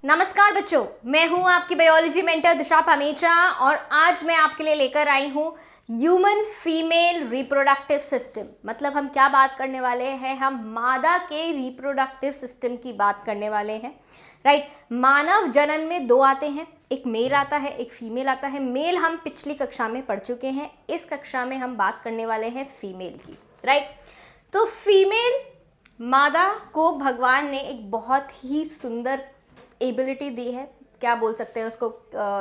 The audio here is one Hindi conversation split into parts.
नमस्कार बच्चों, मैं हूं आपकी बायोलॉजी मेंटर दिशा पामेचा और आज मैं आपके लिए लेकर आई हूं ह्यूमन फीमेल रिप्रोडक्टिव सिस्टम। मतलब हम क्या बात करने वाले हैं, हम मादा के रिप्रोडक्टिव सिस्टम की बात करने वाले हैं। राइट, मानव जनन में दो आते हैं, एक मेल आता है, एक फीमेल आता है। मेल हम पिछली कक्षा में पढ़ चुके हैं, इस कक्षा में हम बात करने वाले हैं फीमेल की। राइट, तो फीमेल मादा को भगवान ने एक बहुत ही सुंदर एबिलिटी दी है, क्या बोल सकते हैं उसको,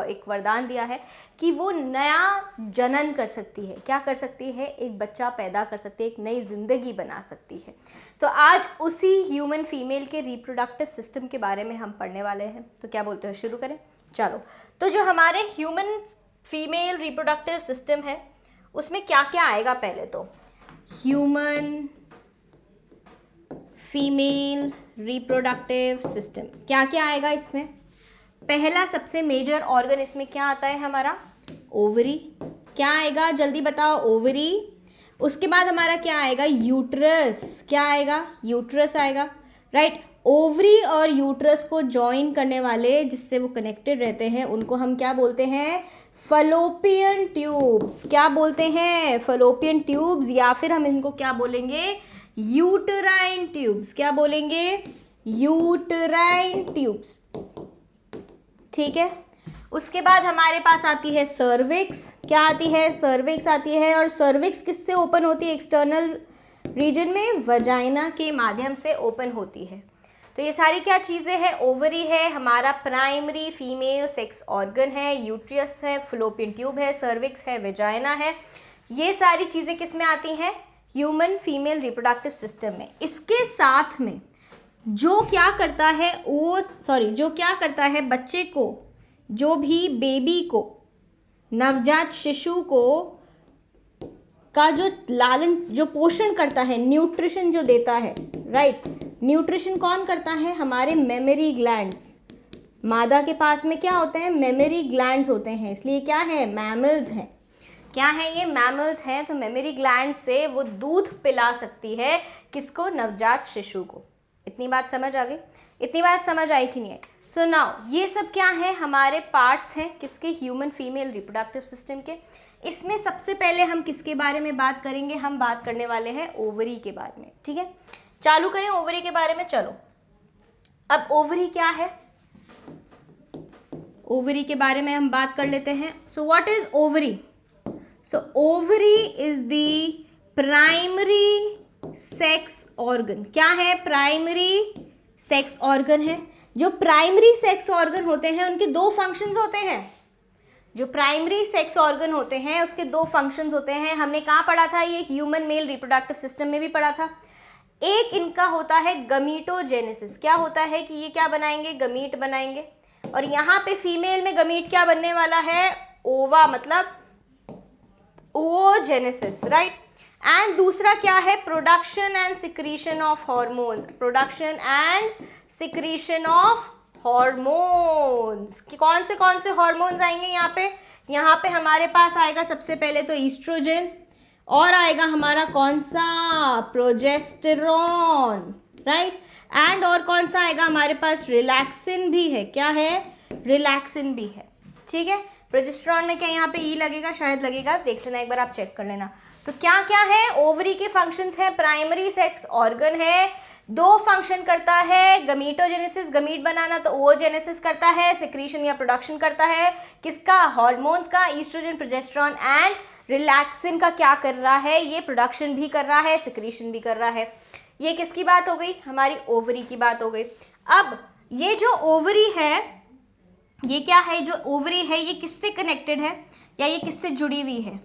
एक वरदान दिया है कि वो नया जनन कर सकती है। क्या कर सकती है? एक बच्चा पैदा कर सकती है, एक नई जिंदगी बना सकती है। तो आज उसी ह्यूमन फीमेल के रिप्रोडक्टिव सिस्टम के बारे में हम पढ़ने वाले हैं। तो क्या बोलते हो, शुरू करें? चलो, तो जो हमारे ह्यूमन फीमेल रिप्रोडक्टिव सिस्टम है उसमें क्या क्या आएगा? पहले तो ह्यूमन फीमेल रिप्रोडक्टिव सिस्टम क्या क्या आएगा इसमें? पहला सबसे मेजर ऑर्गन इसमें क्या आता है हमारा? ओवरी। क्या आएगा, जल्दी बताओ? ओवरी। उसके बाद हमारा क्या आएगा? यूट्रस। क्या आएगा? यूट्रस आएगा। राइट, ओवरी और यूट्रस को जॉइन करने वाले, जिससे वो कनेक्टेड रहते हैं, उनको हम क्या बोलते हैं? Fallopian tubes. क्या बोलते हैं? फलोपियन ट्यूब्स, या फिर हम इनको क्या बोलेंगे? Uterine tubes. क्या बोलेंगे? Uterine tubes. ठीक है, उसके बाद हमारे पास आती है सर्विक्स। क्या आती है? सर्विक्स आती है। और सर्विक्स किससे ओपन होती है? एक्सटर्नल रीजन में वजाइना के माध्यम से ओपन होती है। तो ये सारी क्या चीज़ें हैं? ओवरी है, हमारा प्राइमरी फीमेल सेक्स ऑर्गन है, यूट्रस है, फलोपियन ट्यूब है, सर्विक्स है, वजाइना है। ये सारी चीज़ें किस में आती हैं? ह्यूमन फीमेल रिप्रोडक्टिव सिस्टम में। इसके साथ में जो क्या करता है जो क्या करता है बच्चे को, जो भी बेबी को, नवजात शिशु को का जो लालन, जो पोषण करता है, न्यूट्रिशन जो देता है। राइट, न्यूट्रिशन कौन करता है? हमारे मेमोरी ग्लैंड्स। मादा के पास में क्या होते हैं? मेमोरी ग्लैंड्स होते हैं, इसलिए क्या है? मैमल्स हैं। क्या है ये? मैमल्स हैं। तो मेमोरी ग्लैंड से वो दूध पिला सकती है किसको? नवजात शिशु को। इतनी बात समझ आ गई? इतनी बात समझ आई कि नहीं है? सो नाउ ये सब क्या है? हमारे पार्ट्स हैं किसके? ह्यूमन फीमेल रिप्रोडक्टिव सिस्टम के। इसमें सबसे पहले हम किसके बारे में बात करेंगे? हम बात करने वाले हैं ओवरी के बारे में। ठीक है, चालू करें ओवरी के बारे में। चलो, अब ओवरी क्या है, ओवरी के बारे में हम बात कर लेते हैं। So what is ovary? So ovary is the primary sex organ. क्या है? प्राइमरी सेक्स ऑर्गन है। जो प्राइमरी सेक्स ऑर्गन होते हैं उनके दो फंक्शंस होते हैं। जो प्राइमरी सेक्स ऑर्गन होते हैं उसके दो फंक्शंस होते हैं। हमने कहाँ पढ़ा था? ये ह्यूमन मेल रिप्रोडक्टिव सिस्टम में भी पढ़ा था। एक इनका होता है गमीटोजेनेसिस। क्या होता है कि ये क्या बनाएंगे? गमीट बनाएंगे। और यहाँ पे फीमेल में गमीट क्या बनने वाला है? ओवा, मतलब oogenesis, राइट। एंड दूसरा क्या है? Production and secretion of hormones. Production and secretion of hormones. कौन से हॉर्मोन्स आएंगे यहाँ पे? यहाँ पे हमारे पास आएगा सबसे पहले तो ईस्ट्रोजन, और आएगा हमारा कौन सा? Progesterone, right. एंड और कौन सा आएगा हमारे पास? रिलैक्सिन भी है। क्या है? रिलैक्सिन भी है। ठीक है, प्रोजेस्टेरॉन में क्या यहाँ पे ई लगेगा? शायद लगेगा, देख लेना एक बार, आप चेक कर लेना। तो क्या क्या है? ओवरी के फंक्शंस हैं। प्राइमरी सेक्स ऑर्गन है, दो फंक्शन करता है। गमीटोजेनेसिस, गमीट बनाना, तो oogenesis करता है, सिक्रीशन या प्रोडक्शन करता है किसका? हार्मोन्स का, ईस्ट्रोजन, प्रोजेस्टेरॉन। एंड रिलैक्सिन का क्या कर रहा है? ये प्रोडक्शन भी कर रहा है, सिक्रीशन भी कर रहा है। ये किसकी बात हो गई? हमारी ओवरी की बात हो गई। अब ये जो ओवरी है, ये क्या है? जो ओवरी है ये किससे कनेक्टेड है, या ये किससे जुड़ी हुई है?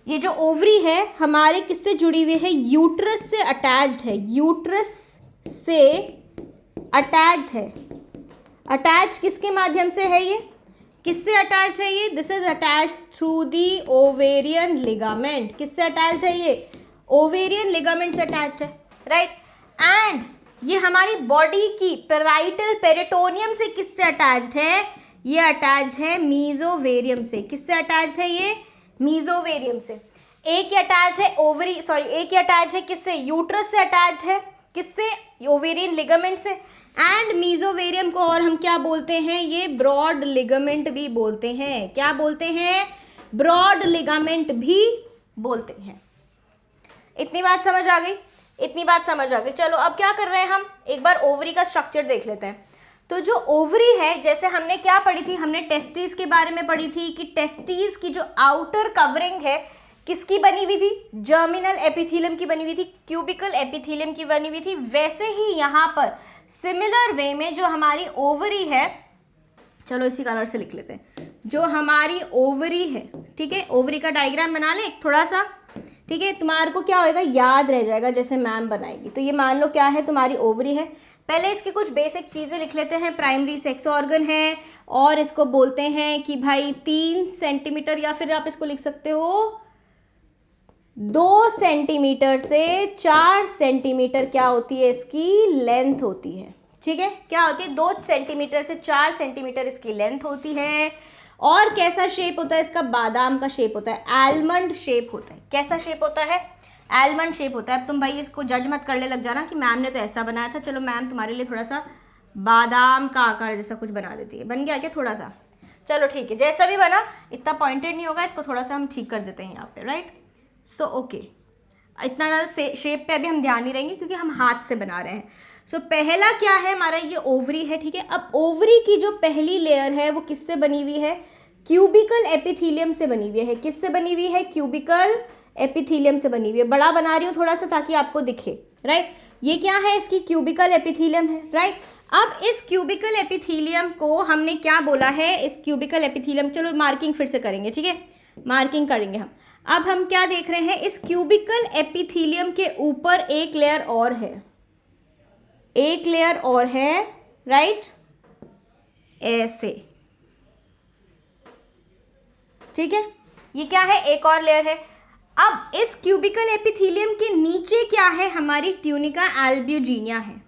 ये जो ओवरी है हमारे किससे जुड़ी हुई है? यूट्रस से अटैच्ड है। यूट्रस से अटैच्ड है। अटैच किसके माध्यम से है? ये किससे अटैच्ड है? ये this is attached through the ovarian ligament. किससे अटैच्ड है? ये ओवेरियन लिगामेंट से अटैच्ड है, राइट। एंड ये हमारी बॉडी की पेराइटल पेरिटोनियम से किससे अटैच्ड है? ये अटैच्ड है मीजोवेरियम से। किससे अटैच्ड है? ये मीजोवेरियम से। एक ही अटैच्ड है ओवरी, एक ही अटैच्ड है किससे? यूट्रस से अटैच्ड है। किससे? ओवेरियन लिगामेंट से। एंड मीजोवेरियम को और हम क्या बोलते हैं? ये ब्रॉड लिगामेंट भी बोलते हैं। क्या बोलते हैं? ब्रॉड लिगामेंट भी बोलते हैं। इतनी बात समझ आ गई? इतनी बात समझ आ गई। चलो अब क्या कर रहे हैं हम, एक बार ओवरी का स्ट्रक्चर देख लेते हैं। तो जो ओवरी है, जैसे हमने क्या पढ़ी थी, हमने टेस्टिस के बारे में पढ़ी थी कि टेस्टिस की जो आउटर कवरिंग है किसकी बनी हुई थी? जर्मिनल एपिथेलियम की बनी हुई थी, क्यूबिकल एपिथेलियम की बनी हुई थी। वैसे ही यहाँ पर सिमिलर वे में जो हमारी ओवरी है, चलो इसी कलर से लिख लेते हैं, जो हमारी ओवरी है, ठीक है, ओवरी का डायग्राम बना ले थोड़ा सा, ठीक है, तुम्हारे को क्या होएगा, याद रह जाएगा जैसे मैम बनाएगी। तो ये मान लो क्या है, तुम्हारी ओवरी है। पहले इसकी कुछ बेसिक चीज़ें लिख लेते हैं। प्राइमरी सेक्स ऑर्गन है और इसको बोलते हैं कि भाई 3 सेंटीमीटर, या फिर आप इसको लिख सकते हो 2 सेंटीमीटर से 4 सेंटीमीटर क्या होती है, इसकी लेंथ होती है। ठीक है, क्या होती है, 2 सेंटीमीटर से 4 सेंटीमीटर इसकी लेंथ होती है। और कैसा शेप होता है इसका? बादाम का शेप होता है, आलमंड शेप होता है। कैसा शेप होता है? आलमंड शेप होता है। अब तुम भाई इसको जज मत करने लग जाना कि मैम ने तो ऐसा बनाया था, चलो मैम तुम्हारे लिए थोड़ा सा बादाम का आकार जैसा कुछ बना देती है। बन गया क्या थोड़ा सा? चलो ठीक है, जैसा भी बना, इतना पॉइंटेड नहीं होगा, इसको थोड़ा सा हम ठीक कर देते हैं यहाँ पे, राइट। सो ओके, इतना ज़्यादा शेप पे अभी हम ध्यान नहीं रहेंगे क्योंकि हम हाथ से बना रहे हैं। सो पहला क्या है हमारा, ये ओवरी है, ठीक है। अब ओवरी की जो पहली लेयर है वो किससे बनी हुई है? क्यूबिकल एपिथेलियम से बनी हुई है। किससे बनी हुई है? क्यूबिकल एपिथेलियम से बनी हुई है। बड़ा बना रही हूँ थोड़ा सा ताकि आपको दिखे, राइट। ये क्या है? इसकी क्यूबिकल एपिथेलियम है, राइट। अब इस क्यूबिकल एपिथेलियम को हमने क्या बोला है? इस क्यूबिकल एपिथेलियम, चलो मार्किंग फिर से करेंगे, ठीक है, मार्किंग करेंगे हम। अब हम क्या देख रहे हैं, इस क्यूबिकल एपिथेलियम के ऊपर एक लेयर और है, एक लेयर और है, राइट, ऐसे, ठीक है। ये क्या है? एक और लेयर है। अब इस क्यूबिकल एपिथेलियम के नीचे क्या है? हमारी ट्यूनिका एल्ब्यूजिनिया है।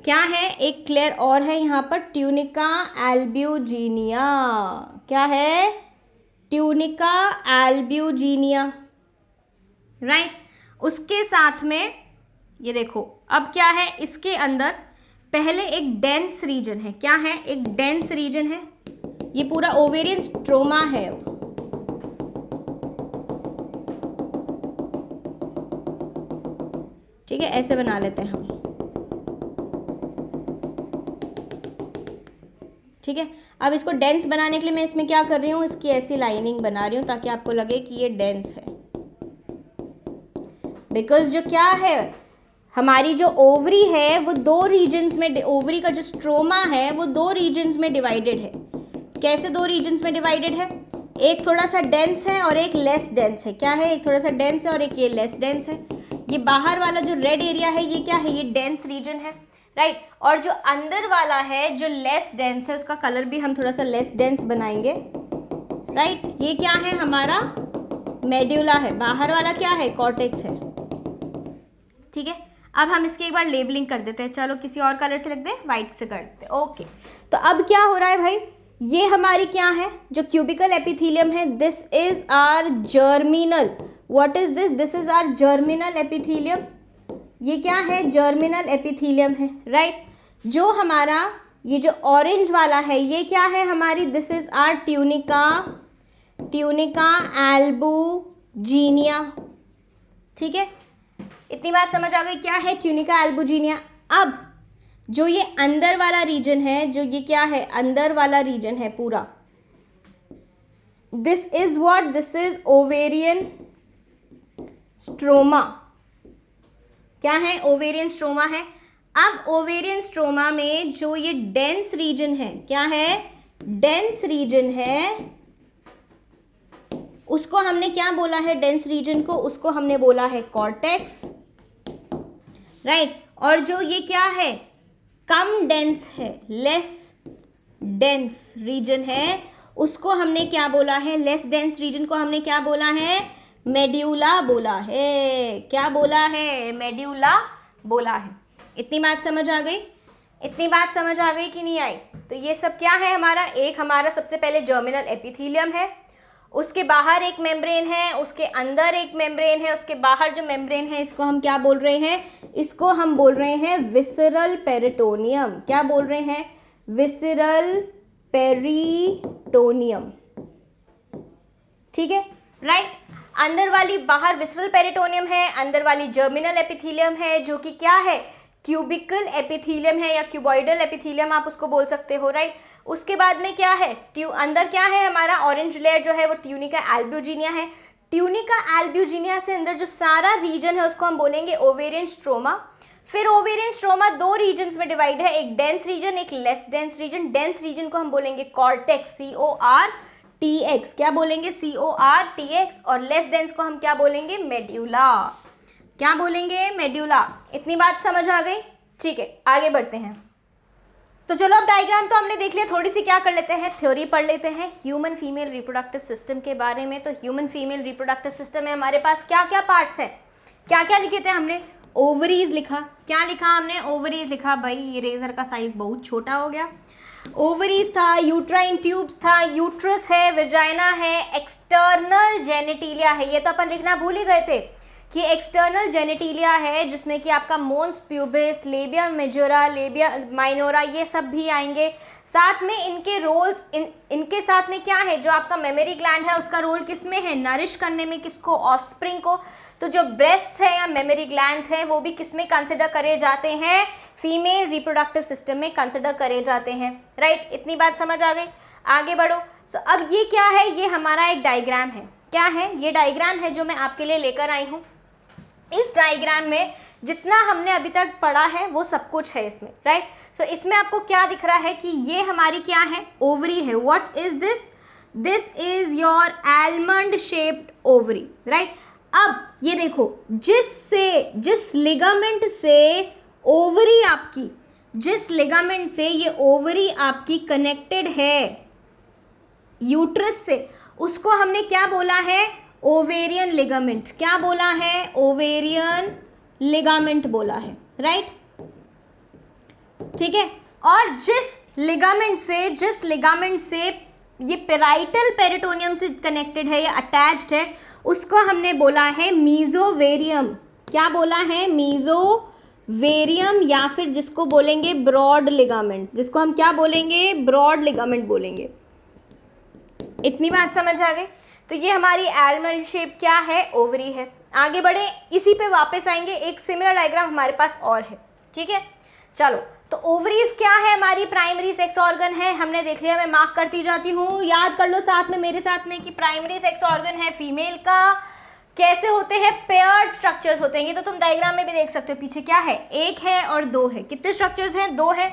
क्या है? एक लेयर और है यहाँ पर, ट्यूनिका एल्ब्यूजिनिया। क्या है? Tunica albuginea, right. उसके साथ में ये देखो, अब क्या है, इसके अंदर पहले एक डेंस रीजन है। क्या है? एक डेंस रीजन है। ये पूरा ओवेरियन स्ट्रोमा है। अब ठीक है, ऐसे बना लेते हैं हम, ठीक है। अब इसको डेंस बनाने के लिए मैं इसमें क्या कर रही हूँ, इसकी ऐसी लाइनिंग बना रही हूँ ताकि आपको लगे कि ये डेंस है। बिकॉज जो क्या है, हमारी जो ओवरी है वो 2 रीजन्स में, ओवरी का जो स्ट्रोमा है वो 2 रीजन्स में डिवाइडेड है। कैसे 2 रीजन्स में डिवाइडेड है? एक थोड़ा सा डेंस है और एक लेस डेंस है। क्या है? एक थोड़ा सा डेंस है और एक ये लेस डेंस है। ये बाहर वाला जो रेड एरिया है ये क्या है? ये डेंस रीजन है, राइट। और जो अंदर वाला है जो लेस डेंस है, उसका कलर भी हम थोड़ा सा लेस डेंस बनाएंगे, राइट। ये क्या है? हमारा मेड्यूला है। बाहर वाला क्या है? कॉर्टेक्स है, ठीक है। अब हम इसकी एक बार लेबलिंग कर देते हैं। चलो किसी और कलर से लिख दें, वाइट से कर देते हैं, ओके। तो अब क्या हो रहा है भाई, ये हमारी क्या है, जो क्यूबिकल एपिथेलियम है, this is our germinal. What is this? This is our germinal epithelium. ये क्या है? जर्मिनल एपिथेलियम है, राइट। जो हमारा ये जो ऑरेंज वाला है ये क्या है हमारी? This is our tunica, tunica albuginea, ठीक है। इतनी बात समझ आ गई? क्या है? Tunica albuginea. अब जो ये अंदर वाला रीजन है, जो ये क्या है, अंदर वाला रीजन है पूरा, this is what? This is ovarian stroma. क्या है? ओवेरियन स्ट्रोमा है। अब ओवेरियन स्ट्रोमा में जो ये डेंस रीजन है, क्या है? डेंस रीजन है, उसको हमने क्या बोला है? डेंस रीजन को, उसको हमने बोला है कॉर्टेक्स, राइट। और जो ये क्या है, कम डेंस है, लेस डेंस रीजन है, उसको हमने क्या बोला है? लेस डेंस रीजन को हमने क्या बोला है? मेड्यूला बोला है। क्या बोला है? मेड्यूला बोला है। इतनी बात समझ आ गई? इतनी बात समझ आ गई कि नहीं आई? तो ये सब क्या है हमारा? एक हमारा सबसे पहले जर्मिनल एपिथेलियम है, उसके बाहर एक मेम्ब्रेन है, उसके अंदर एक मेम्ब्रेन है, उसके बाहर जो मेम्ब्रेन है इसको हम क्या बोल रहे हैं, इसको हम बोल रहे हैं विसरल पेरिटोनियम। क्या बोल रहे हैं, विसरल पेरिटोनियम, ठीक है, राइट। अंदर वाली बाहर विसरल पेरिटोनियम है, अंदर वाली जर्मिनल एपिथीलियम है, जो कि क्या है, क्यूबिकल एपिथीलियम है या क्यूबॉइडल एपिथीलियम आप उसको बोल सकते हो, राइट। उसके बाद में क्या है, अंदर क्या है हमारा, ऑरेंज लेयर जो है वो ट्यूनिका एल्ब्यूजिनिया है। ट्यूनिका एल्ब्यूजिनिया से अंदर जो सारा रीजन है उसको हम बोलेंगे ओवेरियन स्ट्रोमा। फिर ओवेरियन स्ट्रोमा दो रीजन्स में डिवाइड है, एक डेंस रीजन, एक less dense region. Dense region को हम बोलेंगे कॉर्टेक्स, CORTX, क्या बोलेंगे, CORTX। और लेस डेंस को हम क्या बोलेंगे, मेड्यूला। क्या बोलेंगे, मेड्यूला। इतनी बात समझ आ गई, ठीक है, आगे बढ़ते हैं। तो चलो अब डायग्राम तो हमने देख लिया, थोड़ी सी क्या कर लेते हैं, थ्योरी पढ़ लेते हैं ह्यूमन फीमेल रिप्रोडक्टिव सिस्टम के बारे में। तो ह्यूमन फीमेल रिप्रोडक्टिव सिस्टम में हमारे पास क्या क्या पार्ट्स हैं, क्या क्या लिखे थे हमने, ओवरीज लिखा, क्या लिखा हमने, ओवरीज लिखा, भाई इरेजर का साइज बहुत छोटा हो गया। ओवरीज था, यूट्राइन ट्यूब्स था, यूट्रस है, वेजाइना है, एक्सटर्नल जेनिटिलिया है, ये तो अपन लिखना भूल ही गए थे कि एक्सटर्नल जेनिटिलिया है जिसमें कि आपका mons pubis, labia majora, labia minora, ये सब भी आएंगे। साथ में इनके रोल्स, इनके साथ में क्या है, जो आपका मेमोरी ग्लैंड है उसका रोल किस में है, नरिश करने में, किसको, ऑफस्प्रिंग को। तो जो ब्रेस्ट्स है या मेमोरी ग्लैंड्स हैं वो भी किस में कंसिडर करे जाते हैं, फीमेल रिप्रोडक्टिव सिस्टम में कंसिडर करे जाते हैं, राइट। इतनी बात समझ आ गई, आगे बढ़ो। सो अब ये क्या है, ये हमारा एक डायग्राम है, क्या है, ये डायग्राम है जो मैं आपके लिए लेकर आई हूँ। इस डायग्राम में जितना हमने अभी तक पढ़ा है वो सब कुछ है इसमें, राइट। सो इसमें आपको क्या दिख रहा है कि ये हमारी क्या है, ओवरी है। What is this, this is your almond shaped ovary, right. अब ये देखो, जिस लिगामेंट से ओवरी आपकी, जिस लिगामेंट से ये ओवरी आपकी कनेक्टेड है यूट्रस से, उसको हमने क्या बोला है, ओवेरियन लिगामेंट। क्या बोला है, ओवेरियन लिगामेंट बोला है, राइट, ठीक है। और जिस लिगामेंट से ये पेराइटल पेरिटोनियम से कनेक्टेड है या अटैच्ड है, उसको हमने बोला है मीजोवेरियम। क्या बोला है, मीजोवेरियम, या फिर जिसको बोलेंगे ब्रॉड लिगामेंट, जिसको हम क्या बोलेंगे, ब्रॉड लिगामेंट बोलेंगे। इतनी बात समझ आ गई। तो ये हमारी आलमंड शेप क्या है, ओवरी है। आगे बढ़े, इसी पे वापस आएंगे, एक सिमिलर डायग्राम हमारे पास और है, ठीक है। चलो, तो ओवरीज क्या है, हमारी प्राइमरी सेक्स ऑर्गन है, हमने देख लिया, मैं मार्क करती जाती हूँ, याद कर लो साथ में मेरे साथ में कि प्राइमरी सेक्स ऑर्गन है फीमेल का। कैसे होते हैं, पेयर्ड स्ट्रक्चर्स होते हैं, ये तो तुम डायग्राम में भी देख सकते हो, पीछे क्या है, एक है और दो है। कितने स्ट्रक्चर्स हैं, दो है,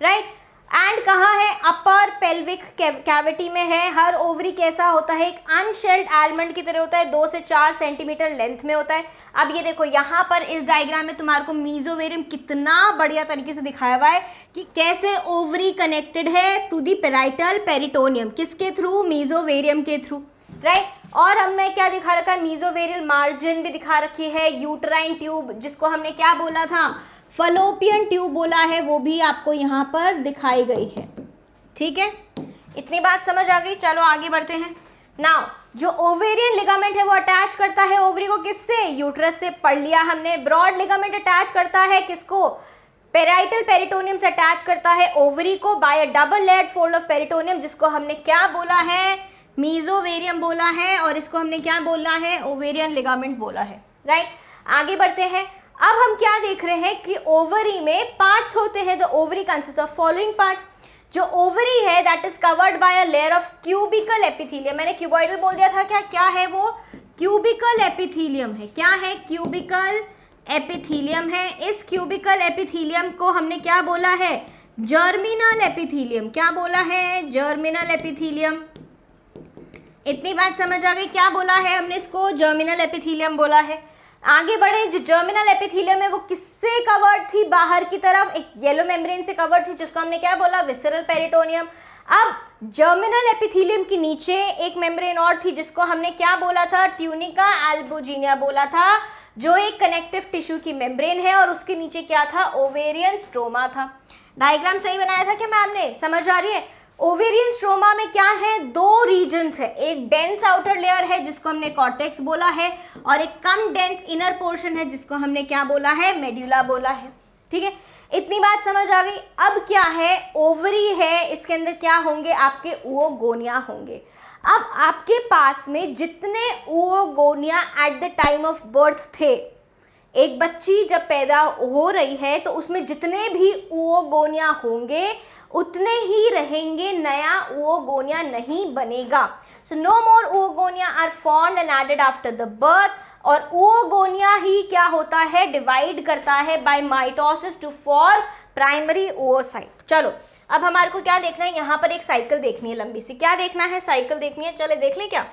राइट। एंड कहाँ है, अपर पेल्विक कैविटी में है। हर ओवरी कैसा होता है, एक अनशेल्ड आलमंड की तरह होता है, 2 से 4 सेंटीमीटर लेंथ में होता है। अब ये देखो, यहाँ पर इस डायग्राम में तुम्हारे को मीजोवेरियम कितना बढ़िया तरीके से दिखाया हुआ है कि कैसे ओवरी कनेक्टेड है टू दी पेराइटल पेरिटोनियम, किसके थ्रू, मीजोवेरियम के थ्रू, राइट। और हमने क्या दिखा रखा है, मीजोवेरियल मार्जिन भी दिखा रखी है, यूट्राइन ट्यूब जिसको हमने क्या बोला था, फलोपियन ट्यूब बोला है, वो भी आपको यहाँ पर दिखाई गई है, ठीक है। इतनी बात समझ आ गई, चलो आगे बढ़ते हैं। नाउ जो ओवेरियन लिगामेंट है वो अटैच करता है ओवरी को, किससे, यूट्रस से, पढ़ लिया हमने। ब्रॉड लिगामेंट अटैच करता है किसको, पेराइटल पेरिटोनियम से अटैच करता है ओवरी को by a double layered fold of peritoneum, जिसको हमने क्या बोला है, मीजोवेरियम बोला है, और इसको हमने क्या बोला है, ओवेरियन लिगामेंट बोला है, राइट। आगे बढ़ते हैं। अब हम क्या देख रहे हैं कि ओवरी में पार्ट्स होते हैं। The ovary consist of following parts. जो ओवरी है that is covered by a layer of cubicle epithelium. मैंने क्यूबॉइडल बोल दिया था, क्या है वो, क्यूबिकल एपिथीलियम है। क्या है, क्यूबिकल एपिथीलियम है। इस क्यूबिकल एपिथीलियम को हमने क्या बोला है, जर्मिनल एपिथीलियम। क्या बोला है, जर्मिनल एपिथीलियम। इतनी बात समझ आ गई, क्या बोला है हमने इसको, जर्मिनल एपिथीलियम बोला है। आगे बढ़े, जो जर्मिनल एपिथीलियम है वो किससे कवर्ड थी, बाहर की तरफ एक येलो मेम्ब्रेन से कवर्ड थी, जिसको हमने क्या बोला, विसरल पेरिटोनियम। अब जर्मिनल एपिथीलियम के नीचे एक मेम्ब्रेन और थी जिसको हमने क्या बोला था, ट्यूनिका एल्ब्यूजिनिया बोला था, जो एक कनेक्टिव टिश्यू की मेम्ब्रेन है, और उसके नीचे क्या था, ओवेरियन स्ट्रोमा था। डायग्राम सही बनाया था क्या मैम ने, समझ आ रही है। ओवेरियन स्ट्रोमा में क्या है, दो रीजन्स है, एक डेंस आउटर लेयर है जिसको हमने कॉर्टेक्स बोला है, और एक कम डेंस इनर पोर्शन है जिसको हमने क्या बोला है, मेड्यूला बोला है। ठीक है, इतनी बात समझ आ गई। अब क्या है, ओवरी है, इसके अंदर क्या होंगे, आपके oogonia होंगे। अब आपके पास में जितने oogonia at the time of birth थे, एक बच्ची जब पैदा हो रही है तो उसमें जितने भी oogonia होंगे उतने ही रहेंगे, नया oogonia नहीं बनेगा। So no more oogonia are formed and added after the birth. और oogonia ही क्या होता है, डिवाइड करता है by mitosis to form primary oocyte। चलो अब हमारे को क्या देखना है, यहाँ पर एक साइकिल देखनी है लंबी सी, क्या देखना है, साइकिल देखनी है। चले देख लें क्या,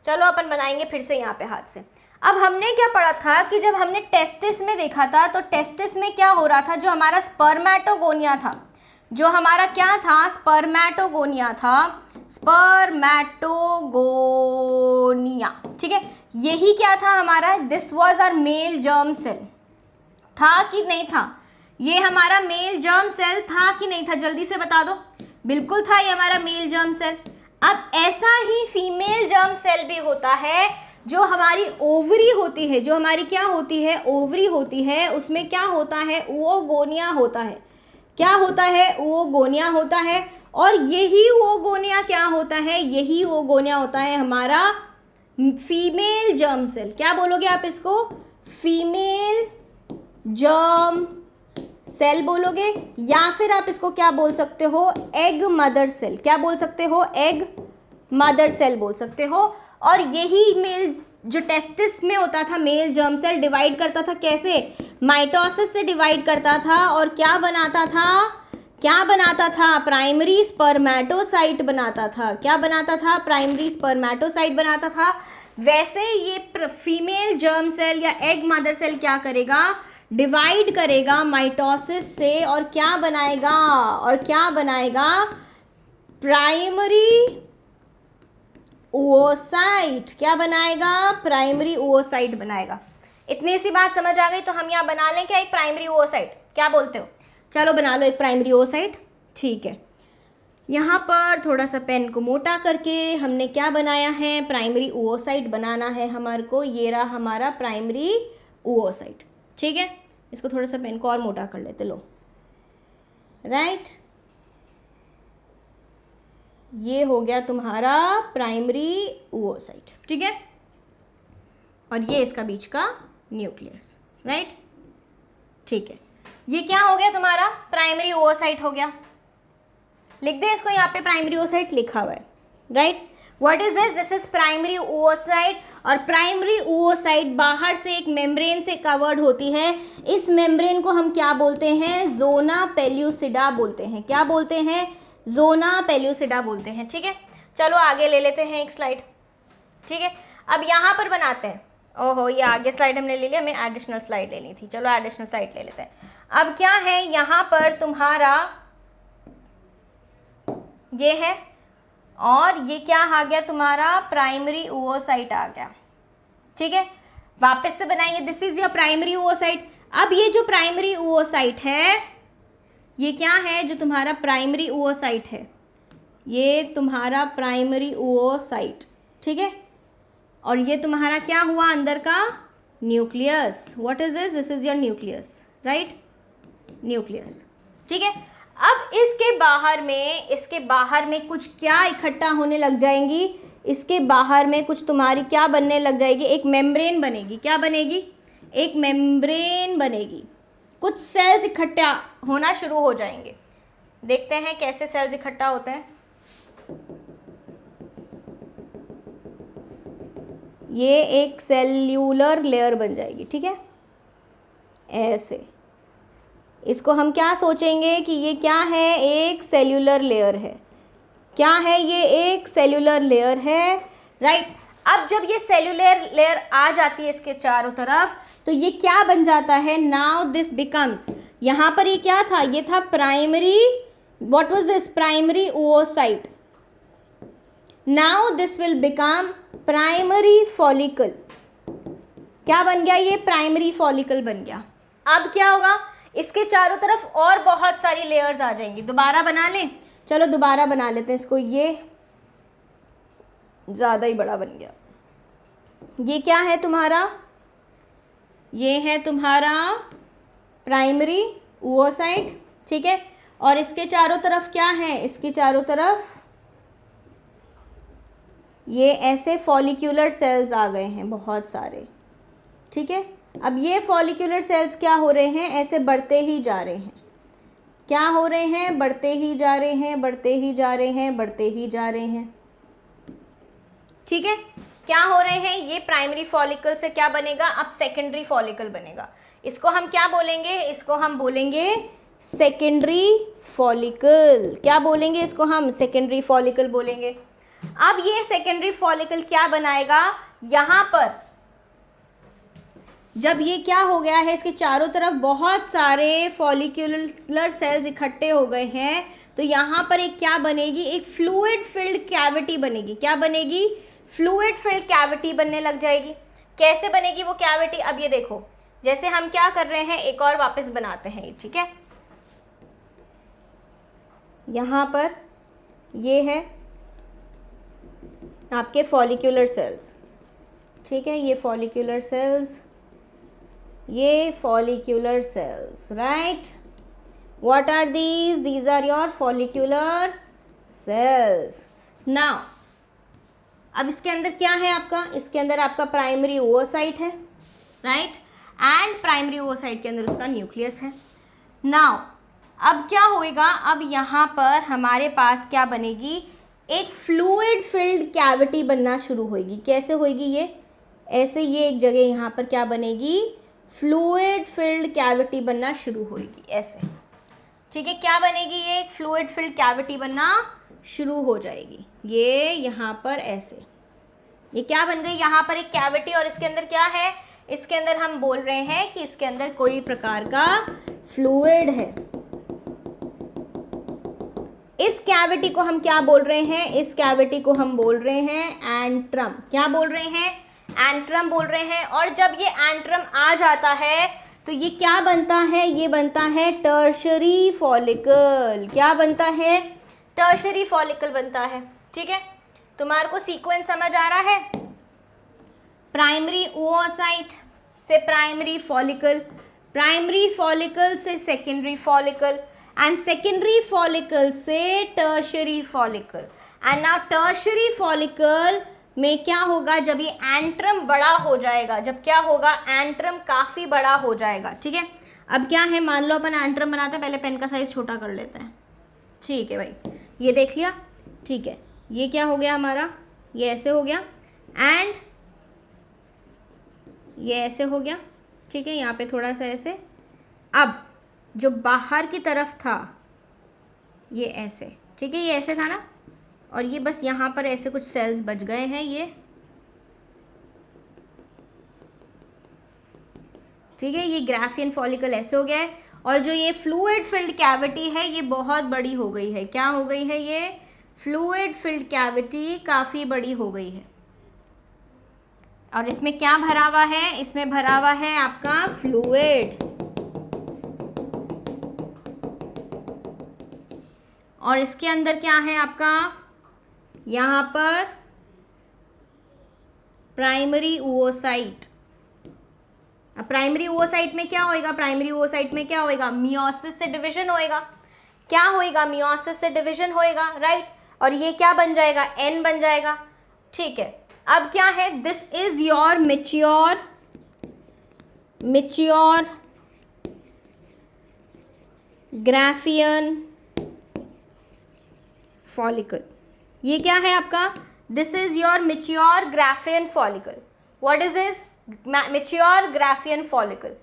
चलो अपन बनाएंगे फिर से यहाँ पे हाथ से। अब हमने क्या पढ़ा था कि जब हमने टेस्टिस में देखा था तो टेस्टिस में क्या हो रहा था, जो हमारा स्पर्मेटोगोनिया था, जो हमारा क्या था, स्पर्मेटोगोनिया था, स्पर्मेटोगोनिया। ठीक है, यही क्या था हमारा, this was our male germ cell, था कि नहीं था, ये हमारा मेल जर्म सेल था कि नहीं था, जल्दी से बता दो। बिल्कुल था ये हमारा मेल जर्म सेल। अब ऐसा ही फीमेल जर्म सेल भी होता है, जो हमारी ओवरी होती है, जो हमारी क्या होती है, ओवरी होती है, उसमें क्या होता है, oogonia होता है। क्या होता है, oogonia होता है। और यही oogonia क्या होता है, यही oogonia होता है हमारा फीमेल जर्म सेल। क्या बोलोगे आप इसको, फीमेल जर्म सेल बोलोगे, या फिर आप इसको क्या बोल सकते हो, एग मदर सेल। क्या बोल सकते हो, एग मदर सेल बोल सकते हो। और यही मेल जो टेस्टिस में होता था, मेल जर्म सेल डिवाइड करता था, कैसे, माइटोसिस से डिवाइड करता था, और क्या बनाता था, क्या बनाता था, प्राइमरी स्पर्मेटोसाइट बनाता था। क्या बनाता था, प्राइमरी स्पर्मेटोसाइट बनाता था। वैसे ये फीमेल जर्म सेल या एग मदर सेल क्या करेगा, डिवाइड करेगा माइटोसिस से, और क्या बनाएगा, और क्या बनाएगा, प्राइमरी oocyte। क्या बनाएगा, प्राइमरी oocyte बनाएगा। इतनी सी बात समझ आ गई, तो हम यहाँ बना लें क्या, एक प्राइमरी oocyte, क्या बोलते हो, चलो बना लो एक प्राइमरी oocyte। ठीक है, यहाँ पर थोड़ा सा पेन को मोटा करके हमने क्या बनाया है, प्राइमरी oocyte बनाना है हमारे को। ये रहा हमारा प्राइमरी oocyte। ठीक है, इसको थोड़ा सा पेन को और मोटा कर लेते, लो, राइट। ये हो गया तुम्हारा प्राइमरी oocyte। ठीक है, और ये इसका बीच का न्यूक्लियस, राइट। ठीक है, ये क्या हो गया तुम्हारा, प्राइमरी oocyte हो गया। लिख दे इसको, यहाँ पे प्राइमरी oocyte लिखा हुआ है, right. What is this, this is primary oocyte। और प्राइमरी oocyte बाहर से एक मेम्ब्रेन से कवर्ड होती है। इस मेम्ब्रेन को हम क्या बोलते हैं, जोना पेल्यूसिडा बोलते हैं। क्या बोलते हैं, जोना पेल्यूसिडा बोलते हैं। ठीक है, चलो आगे ले लेते हैं एक स्लाइड। ठीक है, अब यहाँ पर बनाते हैं, ओहो ये आगे स्लाइड हमने ले लिया, हमें एडिशनल स्लाइड लेनी थी, चलो एडिशनल स्लाइड ले लेते हैं। अब क्या है, यहाँ पर तुम्हारा ये है, और ये क्या आ गया तुम्हारा, प्राइमरी oocyte आ गया। ठीक है, वापस से बनाएंगे, this is your primary oocyte। अब ये जो प्राइमरी oocyte है, ये क्या है, जो तुम्हारा प्राइमरी oocyte है, ये तुम्हारा प्राइमरी oocyte। ठीक है, और ये तुम्हारा क्या हुआ, अंदर का nucleus. What is this, this is your nucleus, right, nucleus. ठीक है, अब इसके बाहर में कुछ क्या इकट्ठा होने लग जाएंगी, इसके बाहर में कुछ तुम्हारी क्या बनने लग जाएगी, एक मेम्ब्रेन बनेगी। क्या बनेगी, एक मेम्ब्रेन बनेगी। कुछ सेल्स इकट्ठा होना शुरू हो जाएंगे। देखते हैं कैसे सेल्स इकट्ठा होते हैं। ये एक सेल्यूलर लेयर बन जाएगी। ठीक है, ऐसे इसको हम क्या सोचेंगे कि ये क्या है, एक सेल्यूलर लेयर है। क्या है, ये एक सेल्यूलर लेयर है, राइट। अब जब ये सेल्यूलर लेयर आ जाती है इसके चारों तरफ, तो ये क्या बन जाता है, नाउ दिस बिकम्स, यहाँ पर ये क्या था, ये था primary, what was this, primary oocyte। Now this will become primary follicle. क्या बन गया, ये प्राइमरी फॉलिकल बन गया। अब क्या होगा, इसके चारों तरफ और बहुत सारी लेयर्स आ जाएंगी। दोबारा बना लें, चलो दोबारा बना लेते हैं इसको, ये ज़्यादा ही बड़ा बन गया। ये क्या है तुम्हारा, ये है तुम्हारा प्राइमरी oocyte, ठीक है। और इसके चारों तरफ क्या है, इसके चारों तरफ ये ऐसे फॉलिक्यूलर सेल्स आ गए हैं बहुत सारे, ठीक है। अब ये फॉलिक्यूलर सेल्स क्या हो रहे हैं, ऐसे बढ़ते ही जा रहे हैं। क्या हो रहे हैं, बढ़ते ही जा रहे हैं, बढ़ते ही जा रहे हैं, बढ़ते ही जा रहे हैं, ठीक है। क्या हो रहे हैं, ये प्राइमरी फॉलिकल से क्या बनेगा, अब सेकेंडरी फॉलिकल बनेगा। इसको हम क्या बोलेंगे, इसको हम बोलेंगे सेकेंडरी फॉलिकल। क्या बोलेंगे इसको हम, सेकेंडरी फॉलिकल बोलेंगे। अब ये सेकेंडरी फॉलिकल क्या बनाएगा, यहाँ पर जब ये क्या हो गया है, इसके चारों तरफ बहुत सारे फॉलिक्यूलर सेल्स इकट्ठे हो गए हैं, तो यहाँ पर एक क्या बनेगी, एक फ्लूइड फिल्ड कैविटी बनेगी। क्या बनेगी, फ्लूइड फिल्ड कैविटी बनने लग जाएगी। कैसे बनेगी वो कैविटी, अब ये देखो, जैसे हम क्या कर रहे हैं, एक और वापस बनाते हैं, ठीक है। यहाँ पर ये है आपके फॉलिक्यूलर सेल्स, ठीक है। ये फॉलिक्यूलर सेल्स, ये follicular cells, right. What are these, these are your follicular cells. Now अब इसके अंदर क्या है आपका, इसके अंदर आपका प्राइमरी oocyte है, राइट, एंड प्राइमरी oocyte के अंदर उसका न्यूक्लियस है। नाउ अब क्या होएगा, अब यहाँ पर हमारे पास क्या बनेगी, एक फ्लूइड फिल्ड कैविटी बनना शुरू होगी। कैसे होगी, ये ऐसे, ये एक जगह यहाँ पर क्या बनेगी, फ्लूइड फिल्ड कैविटी बनना शुरू होगी ऐसे, ठीक है। क्या बनेगी, ये एक फ्लूइड फिल्ड कैविटी बनना शुरू हो जाएगी। ये यहाँ पर ऐसे, ये क्या बन गई, यहाँ पर एक कैविटी, और इसके अंदर क्या है, इसके अंदर हम बोल रहे हैं कि इसके अंदर कोई प्रकार का फ्लूइड है। इस कैविटी को हम क्या बोल रहे हैं, इस कैविटी को हम बोल रहे हैं एंट्रम। क्या बोल रहे हैं, एंट्रम बोल रहे हैं। और जब ये एंट्रम आ जाता है तो ये क्या बनता है, ये बनता है टर्शरी फॉलिकल। क्या बनता है, टर्शरी फॉलिकल बनता है, ठीक है। तुम्हारे को सीक्वेंस समझ आ रहा है, प्राइमरी oocyte से प्राइमरी फॉलिकल, प्राइमरी फॉलिकल से secondary follicle, and secondary follicle से tertiary follicle. And now tertiary follicle में क्या होगा, जब ये एंट्रम बड़ा हो जाएगा, जब क्या होगा, एंट्रम काफ़ी बड़ा हो जाएगा, ठीक है। अब क्या है, मान लो अपन एंट्रम बनाते हैं, पहले पेन का साइज़ छोटा कर लेते हैं, ठीक है भाई, ये देख लिया, ठीक है। ये क्या हो गया हमारा, ये ऐसे हो गया, एंड ये ऐसे हो गया, ठीक है। यहाँ पे थोड़ा सा ऐसे, अब जो बाहर की तरफ था ये ऐसे, ठीक है, ये ऐसे था ना, और ये बस यहाँ पर ऐसे कुछ सेल्स बच गए हैं, ये ठीक है। ये ग्राफियन फॉलिकल ऐसे हो गया है, और जो ये फ्लूइड फिल्ड कैविटी है ये बहुत बड़ी हो गई है। क्या हो गई है, ये फ्लूइड फिल्ड कैविटी काफ़ी बड़ी हो गई है। और इसमें क्या भरा हुआ है, इसमें भरा हुआ है आपका फ्लूइड, और इसके अंदर क्या है आपका, यहाँ पर प्राइमरी oocyte। अब प्राइमरी oocyte में क्या होएगा, प्राइमरी oocyte में क्या होएगा, मियोसिस से डिवीजन होएगा। क्या होएगा, मियोसिस से डिवीजन होएगा, राइट। और ये क्या बन जाएगा, N बन जाएगा, ठीक है। अब क्या है, this is your mature Graafian follicle. ये क्या है आपका, this is your mature Graafian follicle. What is this, mature Graafian follicle.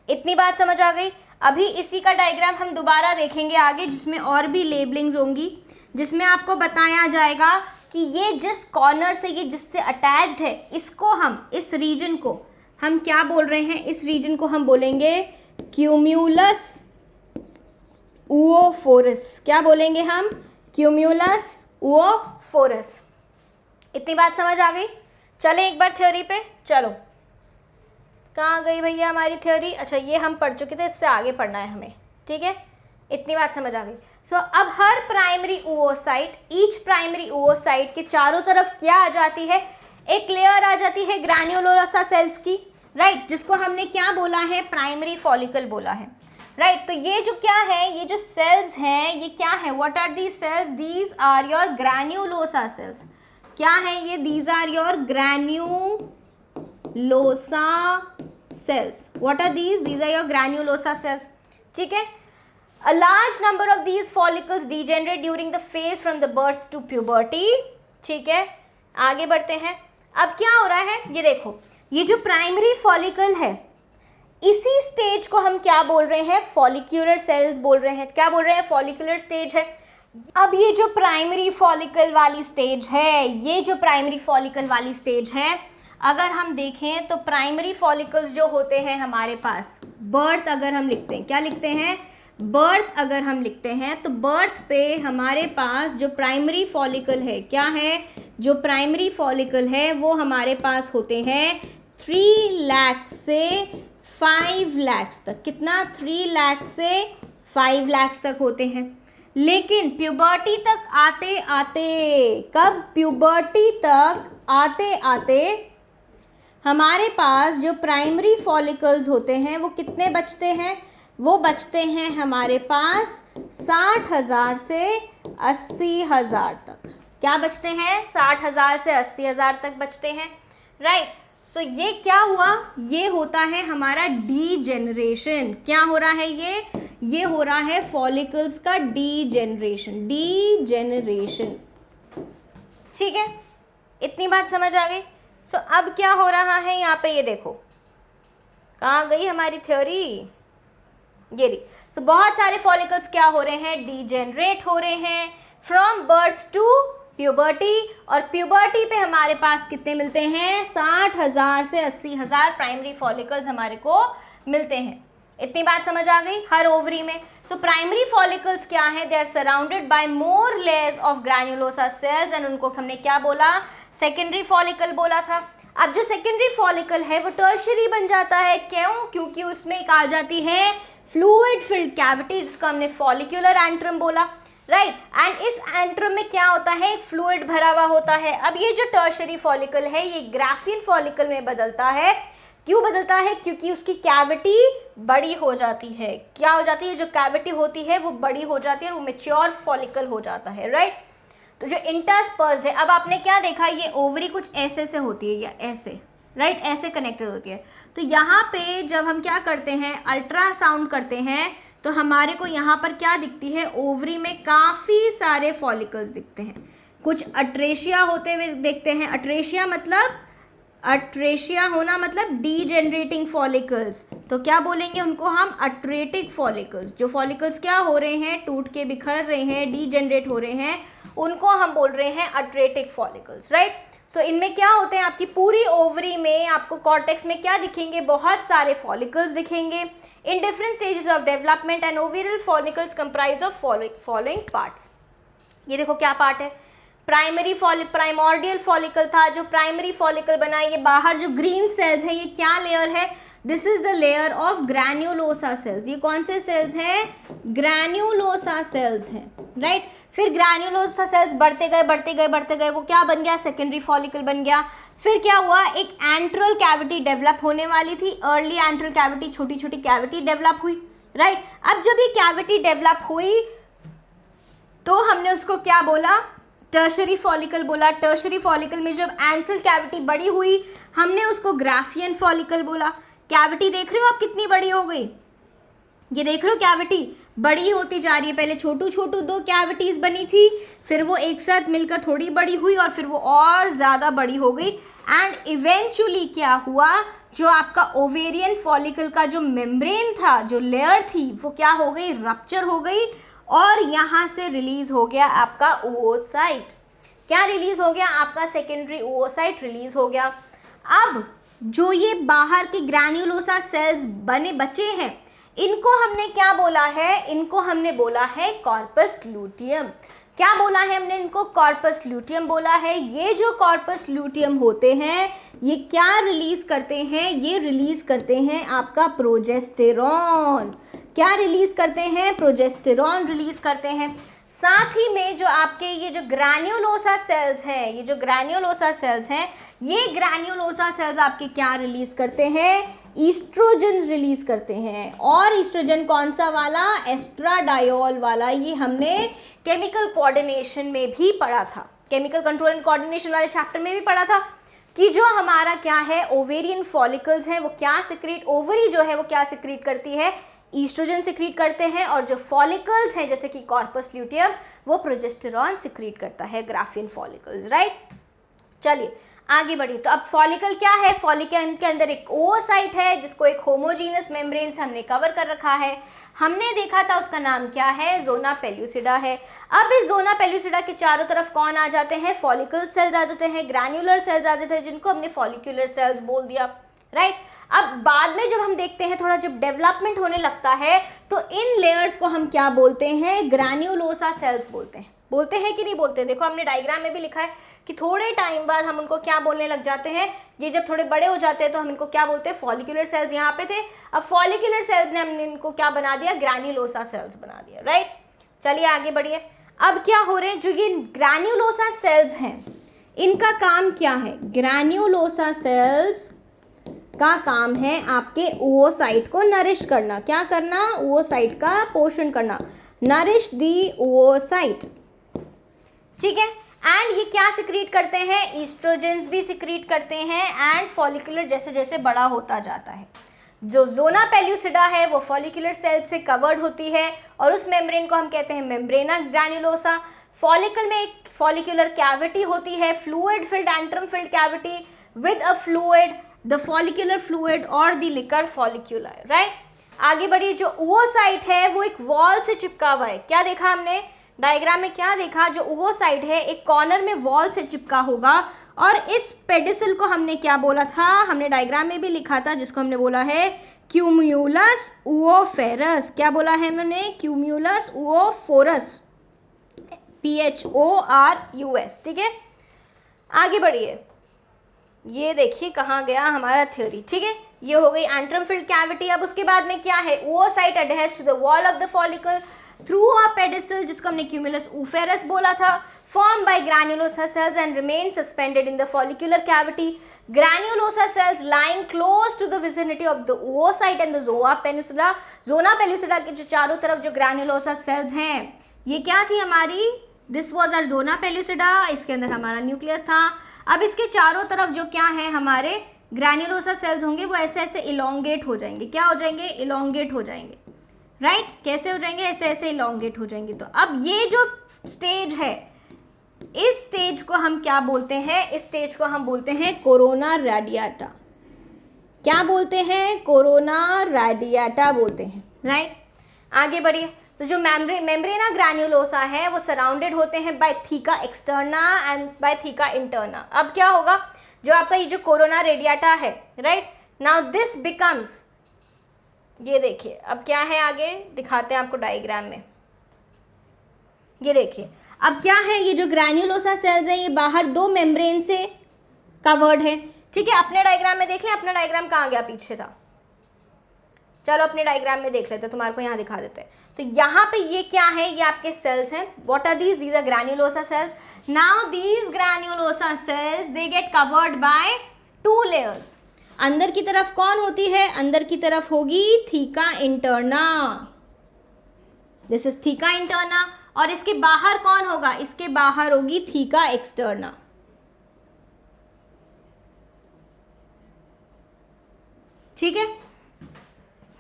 इतनी बात समझ आ गई। अभी इसी का डायग्राम हम दोबारा देखेंगे आगे, जिसमें और भी लेबलिंग्स होंगी, जिसमें आपको बताया जाएगा कि ये जिस कॉर्नर से, ये जिससे अटैच्ड है, इसको हम, इस रीजन को हम क्या बोल रहे हैं, इस रीजन को हम बोलेंगे क्यूम्यूलस oophorus। क्या बोलेंगे हम, क्यूम्यूलस oophorus। इतनी बात समझ आ गई। चले एक बार थ्योरी पे, चलो कहाँ गई भैया हमारी थ्योरी। अच्छा ये हम पढ़ चुके थे, इससे आगे पढ़ना है हमें, ठीक है। इतनी बात समझ आ गई। सो अब हर primary oocyte, each primary oocyte के चारों तरफ क्या आ जाती है, एक लेयर आ जाती है ग्रैन्युलोसा सेल्स की, राइट, जिसको हमने क्या बोला है, प्राइमरी फॉलिकल बोला है, राइट। तो ये जो क्या है, ये जो सेल्स हैं ये क्या है, what are these cells, these are your granulosa cells. क्या है ये, these are your granulosa cells. What are these are your granulosa cells, ठीक है। A large number of these follicles degenerate during the phase from the birth to puberty, ठीक है। आगे बढ़ते हैं, अब क्या हो रहा है, ये देखो, ये जो प्राइमरी फॉलिकल है, इसी स्टेज को हम क्या बोल रहे हैं, फॉलिक्यूलर सेल्स बोल रहे हैं। क्या बोल रहे हैं, फॉलिक्यूलर स्टेज है। अब ये जो प्राइमरी फॉलिकल वाली स्टेज है, ये जो प्राइमरी फॉलिकल वाली स्टेज है, अगर हम देखें तो प्राइमरी फॉलिकल्स जो होते हैं हमारे पास, बर्थ अगर हम लिखते हैं, क्या लिखते हैं, बर्थ अगर हम लिखते हैं, तो बर्थ पे हमारे पास जो प्राइमरी फॉलिकल है, क्या है, जो प्राइमरी फॉलिकल है वो हमारे पास होते हैं 3 लाख से 5 लाख तक। कितना, 3 लाख से 5 लाख तक होते हैं। लेकिन प्यूबर्टी तक आते आते, कब, प्यूबर्टी तक आते आते हमारे पास जो प्राइमरी फॉलिकल्स होते हैं वो कितने बचते हैं, वो बचते हैं हमारे पास 60,000 से 80,000 तक। क्या बचते हैं, 60,000 से 80,000 तक बचते हैं, राइट। सो ये क्या हुआ, ये होता है हमारा डीजेनरेशन। क्या हो रहा है, ये हो रहा है फॉलिकल्स का डीजेनरेशन, डीजेनरेशन, ठीक है। इतनी बात समझ आ गई। सो अब क्या हो रहा है यहाँ पे, ये देखो कहाँ गई हमारी थ्योरी, ये रही। सो बहुत सारे फॉलिकल्स क्या हो रहे हैं, डीजेनरेट हो रहे हैं फ्रॉम बर्थ टू प्यूबर्टी, और प्यूबर्टी पे हमारे पास कितने मिलते हैं, 60,000 से 80,000 प्राइमरी फॉलिकल्स हमारे को मिलते हैं। इतनी बात समझ आ गई हर ओवरी में। सो प्राइमरी फॉलिकल्स क्या है, they are surrounded by more layers of granulosa cells, and उनको हमने क्या बोला, सेकेंडरी फॉलिकल बोला था। अब जो सेकेंडरी फॉलिकल है वो टर्शियरी बन जाता है, क्यों, क्योंकि उसमें एक आ जाती है फ्लूइड फिल्ड कैविटी, जिसको हमने फॉलिक्यूलर एंट्रम बोला, राइट। एंड इस एंट्रम में क्या होता है, एक फ्लूइड भरा हुआ होता है। अब ये जो टर्शियरी फॉलिकल है ये ग्राफियन फॉलिकल में बदलता है। क्यों बदलता है, क्योंकि उसकी कैविटी बड़ी हो जाती है। क्या हो जाती है, जो कैविटी होती है वो बड़ी हो जाती है, वो मैच्योर फॉलिकल हो जाता है, राइट। तो जो इंटरस्पर्स्ड है, अब आपने क्या देखा, ये ओवरी कुछ ऐसे से होती है या ऐसे, राइट, ऐसे कनेक्टेड होती है। तो यहाँ पे जब हम क्या करते हैं, अल्ट्रासाउंड करते हैं, तो हमारे को यहाँ पर क्या दिखती है, ओवरी में काफ़ी सारे फॉलिकल्स दिखते हैं। कुछ अट्रेशिया होते हुए देखते हैं। अट्रेशिया मतलब, अट्रेशिया होना मतलब डीजेनरेटिंग फॉलिकल्स, तो क्या बोलेंगे उनको हम, अट्रेटिक फॉलिकल्स। जो फॉलिकल्स क्या हो रहे हैं, टूट के बिखर रहे हैं, डीजेनरेट हो रहे हैं, उनको हम बोल रहे हैं अट्रेटिक फॉलिकल्स, राइट। सो इनमें क्या होते हैं, आपकी पूरी ओवरी में आपको कॉर्टेक्स में क्या दिखेंगे, बहुत सारे फॉलिकल्स दिखेंगे in different stages of development, and ovarial follicles comprise of following parts. ये देखो क्या पार्ट है, प्राइमोर्डियल फॉलिकल था, जो प्राइमरी फॉलिकल बना, ये बाहर जो ग्रीन सेल्स है, ये क्या लेयर है, this is the layer of granulosa cells. ये कौन से सेल्स हैं, ग्रैन्युलोसा सेल्स हैं, राइट। फिर ग्रैन्युलोसा सेल्स बढ़ते गए बढ़ते गए बढ़ते गए, वो क्या बन गया, सेकेंडरी फॉलिकल बन गया। फिर क्या हुआ, एक एंट्रल कैविटी डेवलप होने वाली थी, अर्ली एंट्रल कैविटी, छोटी छोटी कैविटी डेवलप हुई, राइट। अब जब ये कैविटी डेवलप हुई तो हमने उसको क्या बोला, टर्शरी फॉलिकल बोला। टर्शरी फॉलिकल में जब एंट्रल कैविटी बड़ी हुई, हमने उसको ग्राफियन फॉलिकल बोला। कैविटी देख रहे हो आप कितनी बड़ी हो गई, ये देख रहे हो कैविटी बड़ी होती जा रही है। पहले छोटू छोटू 2 कैविटीज़ बनी थी, फिर वो एक साथ मिलकर थोड़ी बड़ी हुई, और फिर वो और ज़्यादा बड़ी हो गई, एंड इवेंचुअली क्या हुआ, जो आपका ओवेरियन फॉलिकल का जो मेम्ब्रेन था, जो लेयर थी, वो क्या हो गई, रप्चर हो गई, और यहाँ से रिलीज हो गया आपका oocyte। क्या रिलीज हो गया, आपका सेकेंडरी oocyte रिलीज हो गया। अब जो ये बाहर के ग्रैन्युलोसा सेल्स बचे हैं, इनको हमने क्या बोला है, इनको हमने बोला है कॉर्पस लूटियम। क्या बोला है हमने इनको, कॉर्पस लूटियम बोला है। ये जो कॉर्पस लूटियम होते हैं, ये क्या रिलीज करते हैं, ये रिलीज करते हैं आपका प्रोजेस्टेरॉन। क्या रिलीज करते हैं? प्रोजेस्टेरॉन रिलीज करते हैं। साथ ही में जो आपके ये जो ग्रैन्युलोसा सेल्स हैं, ये जो ग्रैन्युलोसा सेल्स हैं, ये ग्रैन्युलोसा सेल्स आपके क्या रिलीज करते हैं? ईस्ट्रोजन रिलीज करते हैं। और ईस्ट्रोजन कौन सा वाला? एस्ट्राडायोल वाला। ये हमने केमिकल कोऑर्डिनेशन में भी पढ़ा था, केमिकल कंट्रोल एंड कोऑर्डिनेशन वाले चैप्टर में भी पढ़ा था कि जो हमारा क्या है, ओवेरियन फॉलिकल्स हैं वो क्या सिक्रीट, ओवरी जो है वो क्या सिक्रीट करती है? ईस्ट्रोजन सिक्रीट करते हैं। और जो फॉलिकल्स हैं जैसे कि कॉर्पस ल्यूटियम, वो प्रोजेस्टेरॉन सिक्रीट करता है, ग्राफियन फॉलिकल्स, राइट। चलिए आगे बढ़िए। तो अब फॉलिकल क्या है? फॉलिकल के अंदर एक ओवोसाइट है जिसको एक होमोजीनस मेम्ब्रेन से हमने कवर कर रखा है। हमने देखा था उसका नाम क्या है? ज़ोना पेल्यूसिडा है। अब इस ज़ोना पेल्यूसिडा के चारों तरफ कौन आ जाते हैं? फॉलिकल सेल्स आ जाते हैं, ग्रैन्युलर सेल्स आ जाते हैं, जिनको हमने फॉलिकुलर सेल्स बोल दिया, राइट। अब बाद में जब हम देखते हैं, थोड़ा जब डेवलपमेंट होने लगता है, तो इन लेयर्स को हम क्या बोलते हैं? ग्रैन्युलोसा सेल्स बोलते हैं। बोलते हैं कि नहीं बोलते हैं? देखो हमने डायग्राम में भी लिखा है कि थोड़े टाइम बाद हम उनको क्या बोलने लग जाते हैं, ये जब थोड़े बड़े हो जाते हैं तो हम इनको क्या बोलते हैं? Follicular cells. यहाँ पे थे, अब फॉलिकुलर सेल्स ने हमने इनको क्या बना दिया? ग्रैन्युलोसा सेल्स बना दिया, राइट। चलिए आगे बढ़िए। अब क्या हो रहे हैं, जो ये ग्रैन्युलोसा सेल्स हैं, इनका काम क्या है? ग्रैन्युलोसा सेल्स का काम है आपके ओवोसाइट को नरिश करना। क्या करना? ओवोसाइट का पोषण करना, नरिश दी ओवोसाइट, ठीक है। एंड ये क्या सिक्रीट करते हैं? ईस्ट्रोजेंस भी सिक्रीट करते हैं। एंड फॉलिकुलर जैसे जैसे बड़ा होता जाता है, जो ज़ोना पेल्यूसिडा है वो फॉलिकुलर सेल्स से कवर्ड होती है और उस मेम्ब्रेन को हम कहते हैं मेम्ब्रेना ग्रैन्युलोसा। फॉलिकल में एक फॉलिकुलर कैविटी होती है, fluid filled antrum filled cavity with a fluid, the follicular fluid और द लिकर फॉलिक्यूलर, राइट। आगे बढ़िए। जो ओवोसाइट है वो एक वॉल से चिपका हुआ है। क्या देखा हमने डायग्राम में? क्या देखा? जो ओवोसाइट है एक कॉर्नर में वॉल से चिपका होगा। और इस पेडिसल को हमने क्या बोला था? हमने डायग्राम में भी लिखा था, जिसको हमने बोला है क्यूम्यूलस ओवोफेरस। क्या बोला है मैंने? क्यूम्यूलस ओवोफोरस, PHORUS, ठीक है। आगे बढ़िए। ये देखिए कहाँ गया हमारा थ्योरी, ठीक है। ये हो गई एंट्रम फिल्ड कैविटी। अब उसके बाद में क्या है? Ovocyte adheres to the wall of the follicle through a pedicle, जिसको हमने क्यूमुलस ओफेरस बोला था, form by granulosa cells and remain suspended in the follicular cavity. Granulosa cells lying close to the vicinity of the ovocyte and the zona pellucida. Zona pellucida के जो चारों तरफ जो ग्रैन्युलोसा सेल्स हैं, ये क्या थी हमारी? This was our zona pellucida. इसके अंदर हमारा न्यूक्लियस था। अब इसके चारों तरफ जो क्या है हमारे ग्रैन्युलोसा सेल्स होंगे, वो ऐसे ऐसे इलोंगेट हो जाएंगे। क्या हो जाएंगे? इलोंगेट हो जाएंगे, राइट। कैसे हो जाएंगे? ऐसे ऐसे इलोंगेट हो जाएंगे। तो अब ये जो स्टेज है, इस स्टेज को हम क्या बोलते हैं? इस स्टेज को हम बोलते हैं कोरोना रेडिएटा। क्या बोलते हैं? कोरोना रेडिएटा बोलते हैं, राइट। आगे बढ़िए। तो जो मेम्ब्रेना ग्रैन्युलोसा है वो सराउंडेड होते हैं by theca externa and by theca interna. अब क्या होगा? जो आपका ये जो कोरोना रेडिएटा है, राइट, नाउ दिस बिकम्स, ये देखिए अब क्या है, आगे दिखाते हैं आपको डायग्राम में। ये देखिए अब क्या है, ये जो ग्रैन्युलोसा सेल्स हैं ये बाहर दो मेम्ब्रेन से कवर्ड है, ठीक है। अपने डायग्राम में देख लें, अपना डायग्राम कहाँ गया? पीछे था। चलो अपने डायग्राम में देख लेते हैं, तुम्हारे को यहाँ दिखा देते हैं। तो यहाँ पे ये क्या है? ये आपके सेल्स हैं। What are these? These are granulosa cells. Now these granulosa cells they get covered by two layers. अंदर की तरफ कौन होती है? अंदर की तरफ होगी theca interna, this is theca interna. और इसके बाहर कौन होगा? इसके बाहर होगी थीका एक्सटर्ना, ठीक है।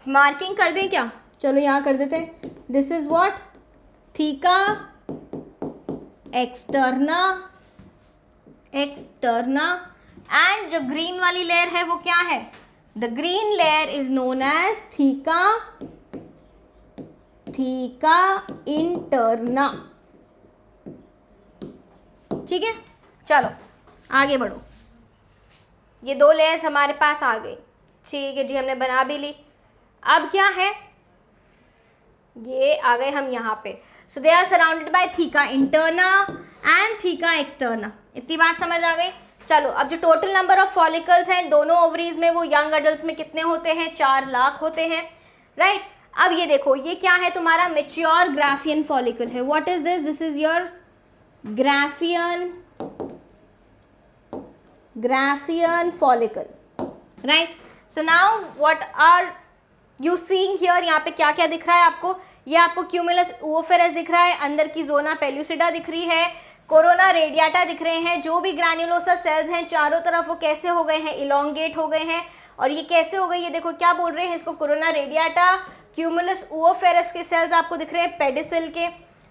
मार्किंग कर दें क्या? चलो यहाँ कर देते हैं। This is what? Theca externa, externa. And जो ग्रीन वाली लेयर है वो क्या है? The green layer is known as theca, theca interna, ठीक है। चलो आगे बढ़ो। ये दो लेयर्स हमारे पास आ गई, ठीक है जी, हमने बना भी ली। अब क्या है? ये आ गए हम यहाँ पे। So they are surrounded by theca interna and theca externa. इतनी बात समझ आ गई? चलो अब जो टोटल नंबर ऑफ फॉलिकल्स हैं दोनों ओवरीज में, वो यंग अडल्ट में कितने होते हैं? 4 लाख होते हैं, राइट। अब ये देखो, ये क्या है तुम्हारा मेच्योर ग्राफियन फॉलिकल है. What is this? This is your Graafian follicle, right. So now what are you seeing here? यहाँ पे क्या क्या दिख रहा है आपको? ये आपको क्यूमुलस ओफेरस दिख रहा है, अंदर की जोना पेल्यूसिडा दिख रही है, कोरोना रेडियाटा दिख रहे हैं. जो भी ग्रैन्युलोसा सेल्स हैं चारों तरफ वो कैसे हो गए हैं? इलोंगेट हो गए हैं. और ये कैसे हो गए? ये देखो क्या बोल रहे हैं इसको, कोरोना रेडियाटा. क्यूमुलस ओफेरस के सेल्स आपको दिख रहे हैं पेडिसिल के,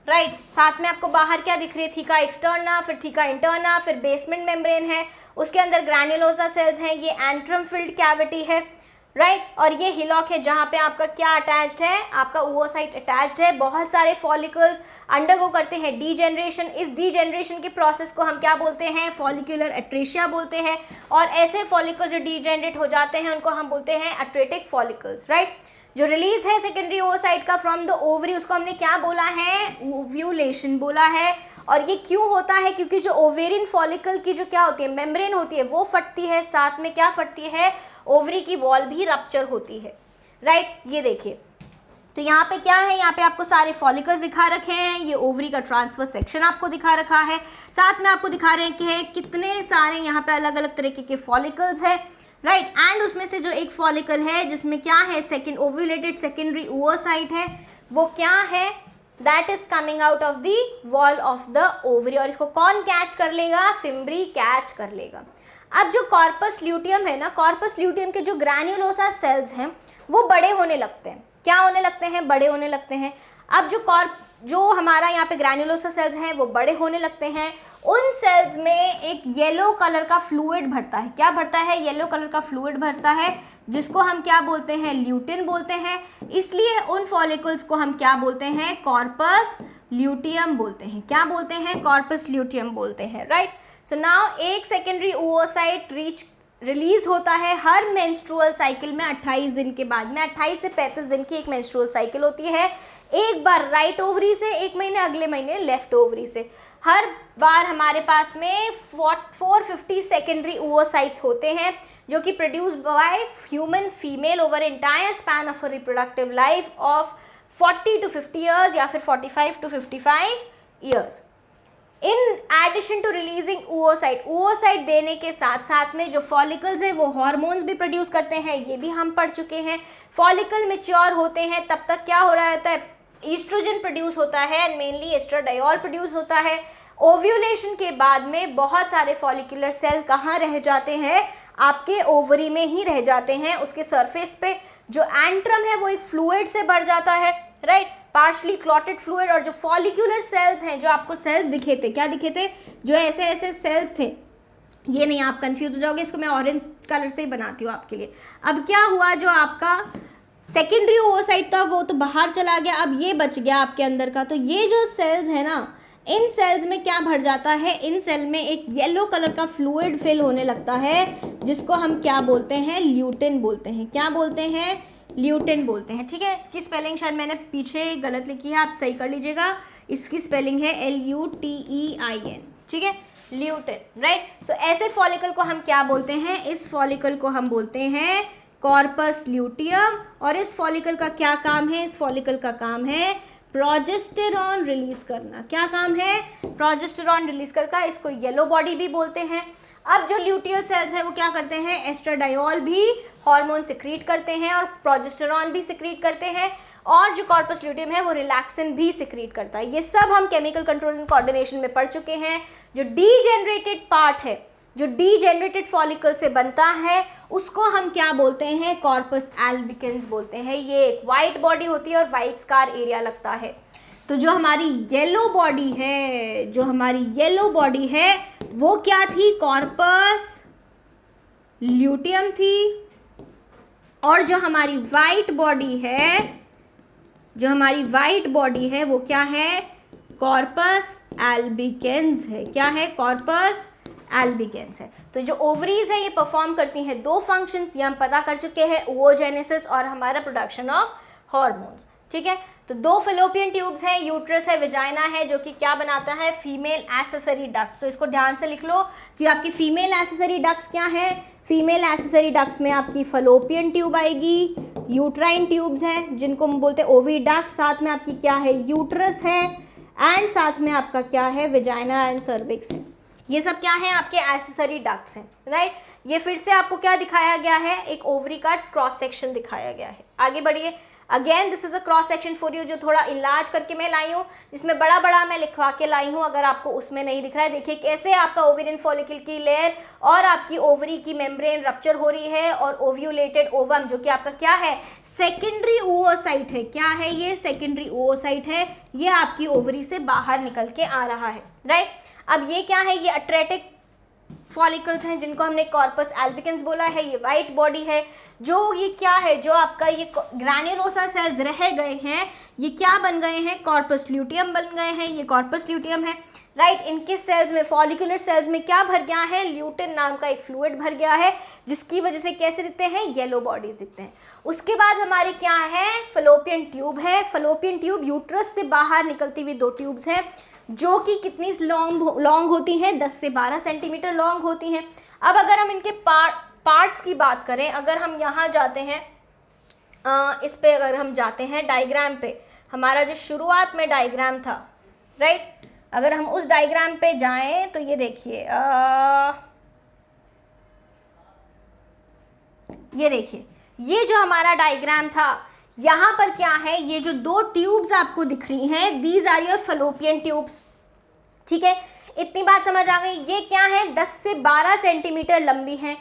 राइट. साथ में आपको बाहर क्या दिख रही है? थीका एक्सटर्ना, फिर थीका इंटरना, फिर बेसमेंट मेम्ब्रेन है, उसके अंदर ग्रैन्युलोसा सेल्स हैं. ये एंट्रम फिल्ड कैविटी है, राइट. और ये हिलॉक है जहाँ पे आपका क्या अटैच्ड है? आपका ओवोसाइट अटैच्ड है. बहुत सारे फॉलिकल्स अंडरगो करते हैं डीजेनरेशन. इस डीजेनरेशन के प्रोसेस को हम क्या बोलते हैं? फॉलिकुलर एट्रेशिया बोलते हैं. और ऐसे फॉलिकल्स जो डीजेनरेट हो जाते हैं उनको हम बोलते हैं एट्रेटिक फॉलिकल्स, राइट. जो रिलीज है सेकेंडरी ओवोसाइट का फ्रॉम द ओवरी, उसको हमने क्या बोला है? ओव्यूलेशन बोला है. और ये क्यों होता है? क्योंकि जो ओवेरियन फॉलिकल की जो क्या होती है, मेम्ब्रेन होती है, वो फटती है. साथ में क्या फटती है? ओवरी की वॉल भी रप्चर होती है, राइट. ये देखिए, तो यहाँ पे क्या है? यहाँ पे आपको सारे फॉलिकल्स दिखा रखे हैं. ये ओवरी का ट्रांसफर सेक्शन आपको दिखा रखा है. साथ में आपको दिखा रहे हैं कि कितने सारे यहाँ पे अलग अलग तरीके के फॉलिकल्स है, राइट. एंड उसमें से जो एक फॉलिकल है जिसमें क्या है? सेकेंड ओव्यूलेटेड सेकेंडरी ओवोसाइट है. वो क्या है? That is coming out of the wall of the ovary. और इसको कौन कैच कर लेगा? फिम्ब्री कैच कर लेगा. अब जो कॉर्पस ल्यूटियम है ना, कॉर्पस ल्यूटियम के जो ग्रैन्युलोसा सेल्स हैं वो बड़े होने लगते हैं. क्या होने लगते हैं? बड़े होने लगते हैं. अब जो हमारा यहाँ पे ग्रैन्युलोसा सेल्स हैं वो बड़े होने लगते हैं. उन सेल्स में एक येलो कलर का फ्लूइड भरता है. क्या भरता है? येलो कलर का फ्लूइड भरता है, जिसको हम क्या बोलते हैं? ल्यूटिन बोलते हैं. इसलिए उन फॉलिकल्स को हम क्या बोलते हैं? कॉर्पस ल्यूटियम बोलते हैं. क्या बोलते हैं? कॉर्पस ल्यूटियम बोलते हैं, राइट. सो नाउ एक सेकेंडरी ओवोसाइट रिलीज होता है हर मेंस्ट्रुअल साइकिल में 28 दिन के बाद में. 28 से 35 दिन की एक मेंस्ट्रुअल साइकिल होती है. एक बार राइट ओवरी से, एक महीने अगले महीने लेफ्ट ओवरी से. हर बार हमारे पास में 450 सेकेंडरी ओवोसाइट्स होते हैं जो कि produce by human female over entire span of reproductive life of 40 to 50 years या फिर 45 to 55 years. In addition to releasing ovocyte देने के साथ साथ में जो फॉलिकल्स है वो हार्मोन्स भी प्रोड्यूस करते हैं. ये भी हम पढ़ चुके हैं. फॉलिकल मैच्योर होते हैं तब तक क्या हो रहा रहता है? ईस्ट्रोजन प्रोड्यूस होता है एंड मेनली एस्ट्राडायोल प्रोड्यूस होता है. ओव्यूलेशन के बाद में बहुत सारे फॉलिकुलर सेल कहाँ रह जाते हैं? आपके ओवरी में ही रह जाते हैं. उसके सरफेस पे जो एंट्रम है वो एक फ्लूइड से भर जाता है, राइट. Partially clotted fluid. और जो फॉलिकुलर सेल्स हैं, जो आपको सेल्स दिखे थे, क्या दिखे थे? जो ऐसे ऐसे सेल्स थे, ये नहीं, आप कंफ्यूज हो जाओगे. इसको मैं ऑरेंज कलर से ही बनाती हूँ आपके लिए. अब क्या हुआ? जो आपका सेकेंडरी ओवोसाइट था वो तो बाहर चला गया. अब ये बच गया आपके अंदर का. तो ये जो सेल्स है ना, इन सेल्स में क्या भर जाता है? इन सेल में एक येलो कलर का फ्लूइड फिल होने लगता है, जिसको हम क्या बोलते हैं? ल्यूटिन बोलते हैं. क्या बोलते हैं? ल्यूटिन बोलते हैं, ठीक है. इसकी स्पेलिंग शायद मैंने पीछे गलत लिखी है, आप सही कर लीजिएगा. इसकी स्पेलिंग है LUTEIN, ठीक है, ल्यूटिन, राइट. सो ऐसे फॉलिकल को हम क्या बोलते हैं? इस फॉलिकल को हम बोलते हैं कॉर्पस ल्यूटियम. और इस फॉलिकल का क्या काम है? इस फॉलिकल का काम है प्रोजेस्टेरॉन रिलीज करना. क्या काम है? प्रोजेस्टेरॉन रिलीज करना. इसको येलो बॉडी भी बोलते हैं. अब जो ल्यूटियल सेल्स है वो क्या करते हैं? एस्ट्राडायोल भी हार्मोन सिक्रीट करते हैं और प्रोजेस्टेरॉन भी सिक्रीट करते हैं. और जो कॉर्पस ल्यूटियम है वो रिलैक्सिन भी सिक्रीट करता है. ये सब हम केमिकल कंट्रोल एंड कोऑर्डिनेशन में पढ़ चुके हैं. जो डीजेनरेटेड पार्ट है, जो डीजेनरेटेड फॉलिकल से बनता है, उसको हम क्या बोलते हैं? कॉर्पस एल्बिकेंस बोलते हैं. ये एक वाइट बॉडी होती है और वाइट स्कार एरिया लगता है. तो जो हमारी येलो बॉडी है, जो हमारी येलो बॉडी है वो क्या थी? कॉर्पस ल्यूटियम थी. और जो हमारी वाइट बॉडी है, जो हमारी वाइट बॉडी है वो क्या है? कॉर्पस एल्बिकेंस है. क्या है? कॉर्पस एल्बिकेंस है. तो जो ओवरीज है ये परफॉर्म करती हैं दो फंक्शंस, ये हम पता कर चुके हैं, ओवोजेनेसिस और हमारा प्रोडक्शन ऑफ हार्मोन्स, ठीक है. तो दो फेलोपियन ट्यूब्स हैं, यूट्रस है, विजाइना है, जो कि क्या बनाता है, फीमेल एक्सेसरी डक्ट्स। तो इसको ध्यान से लिख लो कि आपकी फीमेल एक्सेसरी डक्ट्स क्या है, फीमेल एक्सेसरी डक्ट्स में आपकी फेलोपियन ट्यूब आएगी, यूट्राइन ट्यूब्स हैं जिनको हम बोलते हैं ओविडक्ट, साथ में आपकी क्या है, यूट्रस है, एंड साथ में आपका क्या है, विजाइना एंड सर्विक्स है। ये सब क्या है, आपके एक्सेसरी डक्ट्स हैं, राइट। ये फिर से आपको क्या दिखाया गया है, एक ओवरी का क्रॉस सेक्शन दिखाया गया है। आगे बढ़िए, again this is a cross section for you, जो थोड़ा इलाज करके मैं लाई हूँ, जिसमें बड़ा बड़ा मैं लिखवा के लाई हूँ। अगर आपको उसमें नहीं दिख रहा है, देखिए कैसे आपका ओवेरियन फॉलिकल की लेयर और आपकी ओवरी की मेम्ब्रेन रप्चर हो रही है, और ओव्यूलेटेड ओवम जो कि आपका क्या है, सेकेंडरी oocyte है। क्या है ये, सेकेंडरी oocyte है, ये आपकी ओवरी से बाहर निकल के आ रहा है, राइट। अब ये क्या है, ये अट्रेटिक फॉलिकल्स हैं जिनको हमने कॉर्पस एल्बिकन्स बोला है। ये वाइट बॉडी है, जो ये क्या है, जो आपका ये ग्रैन्युलोसा सेल्स रह गए हैं, ये क्या बन गए हैं, कॉर्पस ल्यूटियम बन गए हैं। ये कॉर्पस ल्यूटियम है, राइट। इनके सेल्स में, फॉलिकुलर सेल्स में क्या भर गया है, ल्यूटिन नाम का एक फ्लूइड भर गया है, जिसकी वजह से कैसे दिखते हैं, येलो बॉडीज दिखते हैं। उसके बाद हमारे क्या है, फेलोपियन ट्यूब है। फेलोपियन ट्यूब यूट्रस से बाहर निकलती हुई दो ट्यूब्स हैं, जो कि कितनी लॉन्ग होती हैं, 10 से 12 सेंटीमीटर लॉन्ग होती हैं। अब अगर हम इनके पार्ट्स की बात करें, अगर हम यहाँ जाते हैं, इस पे अगर हम जाते हैं डायग्राम पे, हमारा जो शुरुआत में डायग्राम था, राइट, अगर हम उस डायग्राम पे जाएं तो ये देखिए, ये देखिए, ये जो हमारा डायग्राम था, यहाँ पर क्या है, ये जो दो ट्यूब्स आपको दिख रही हैं, these are your fallopian tubes, ठीक है। इतनी बात समझ आ गई। ये क्या है, 10 से 12 सेंटीमीटर लंबी हैं।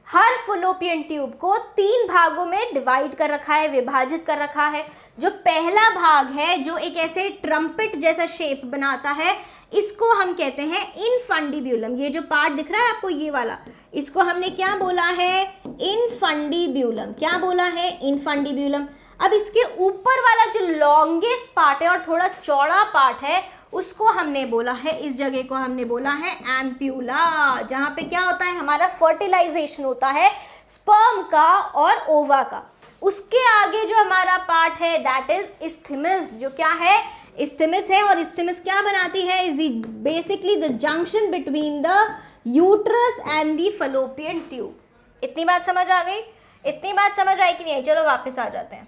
हर फेलोपियन ट्यूब को 3 भागों में डिवाइड कर रखा है, विभाजित कर रखा है। जो पहला भाग है, जो एक ऐसे ट्रम्पेट जैसा शेप बनाता है, इसको हम कहते हैं इनफंडिब्यूलम। ये जो पार्ट दिख रहा है आपको, ये वाला, इसको हमने क्या बोला है, इनफंडिब्यूलम। क्या बोला है, इनफंडिब्यूलम। अब इसके ऊपर वाला जो लॉन्गेस्ट पार्ट है और थोड़ा चौड़ा पार्ट है, उसको हमने बोला है, इस जगह को हमने बोला है एम्प्यूला, जहाँ पे क्या होता है, हमारा फर्टिलाइजेशन होता है स्पर्म का और ओवा का। उसके आगे जो हमारा पार्ट है, दैट इज इस्थीमस, जो क्या है, इस्थीमस है। और इस्थीमस क्या बनाती है, is basically the junction between the uterus and the fallopian tube. इतनी बात समझ आ गई? इतनी बात समझ आई कि नहीं? चलो वापस आ जाते हैं,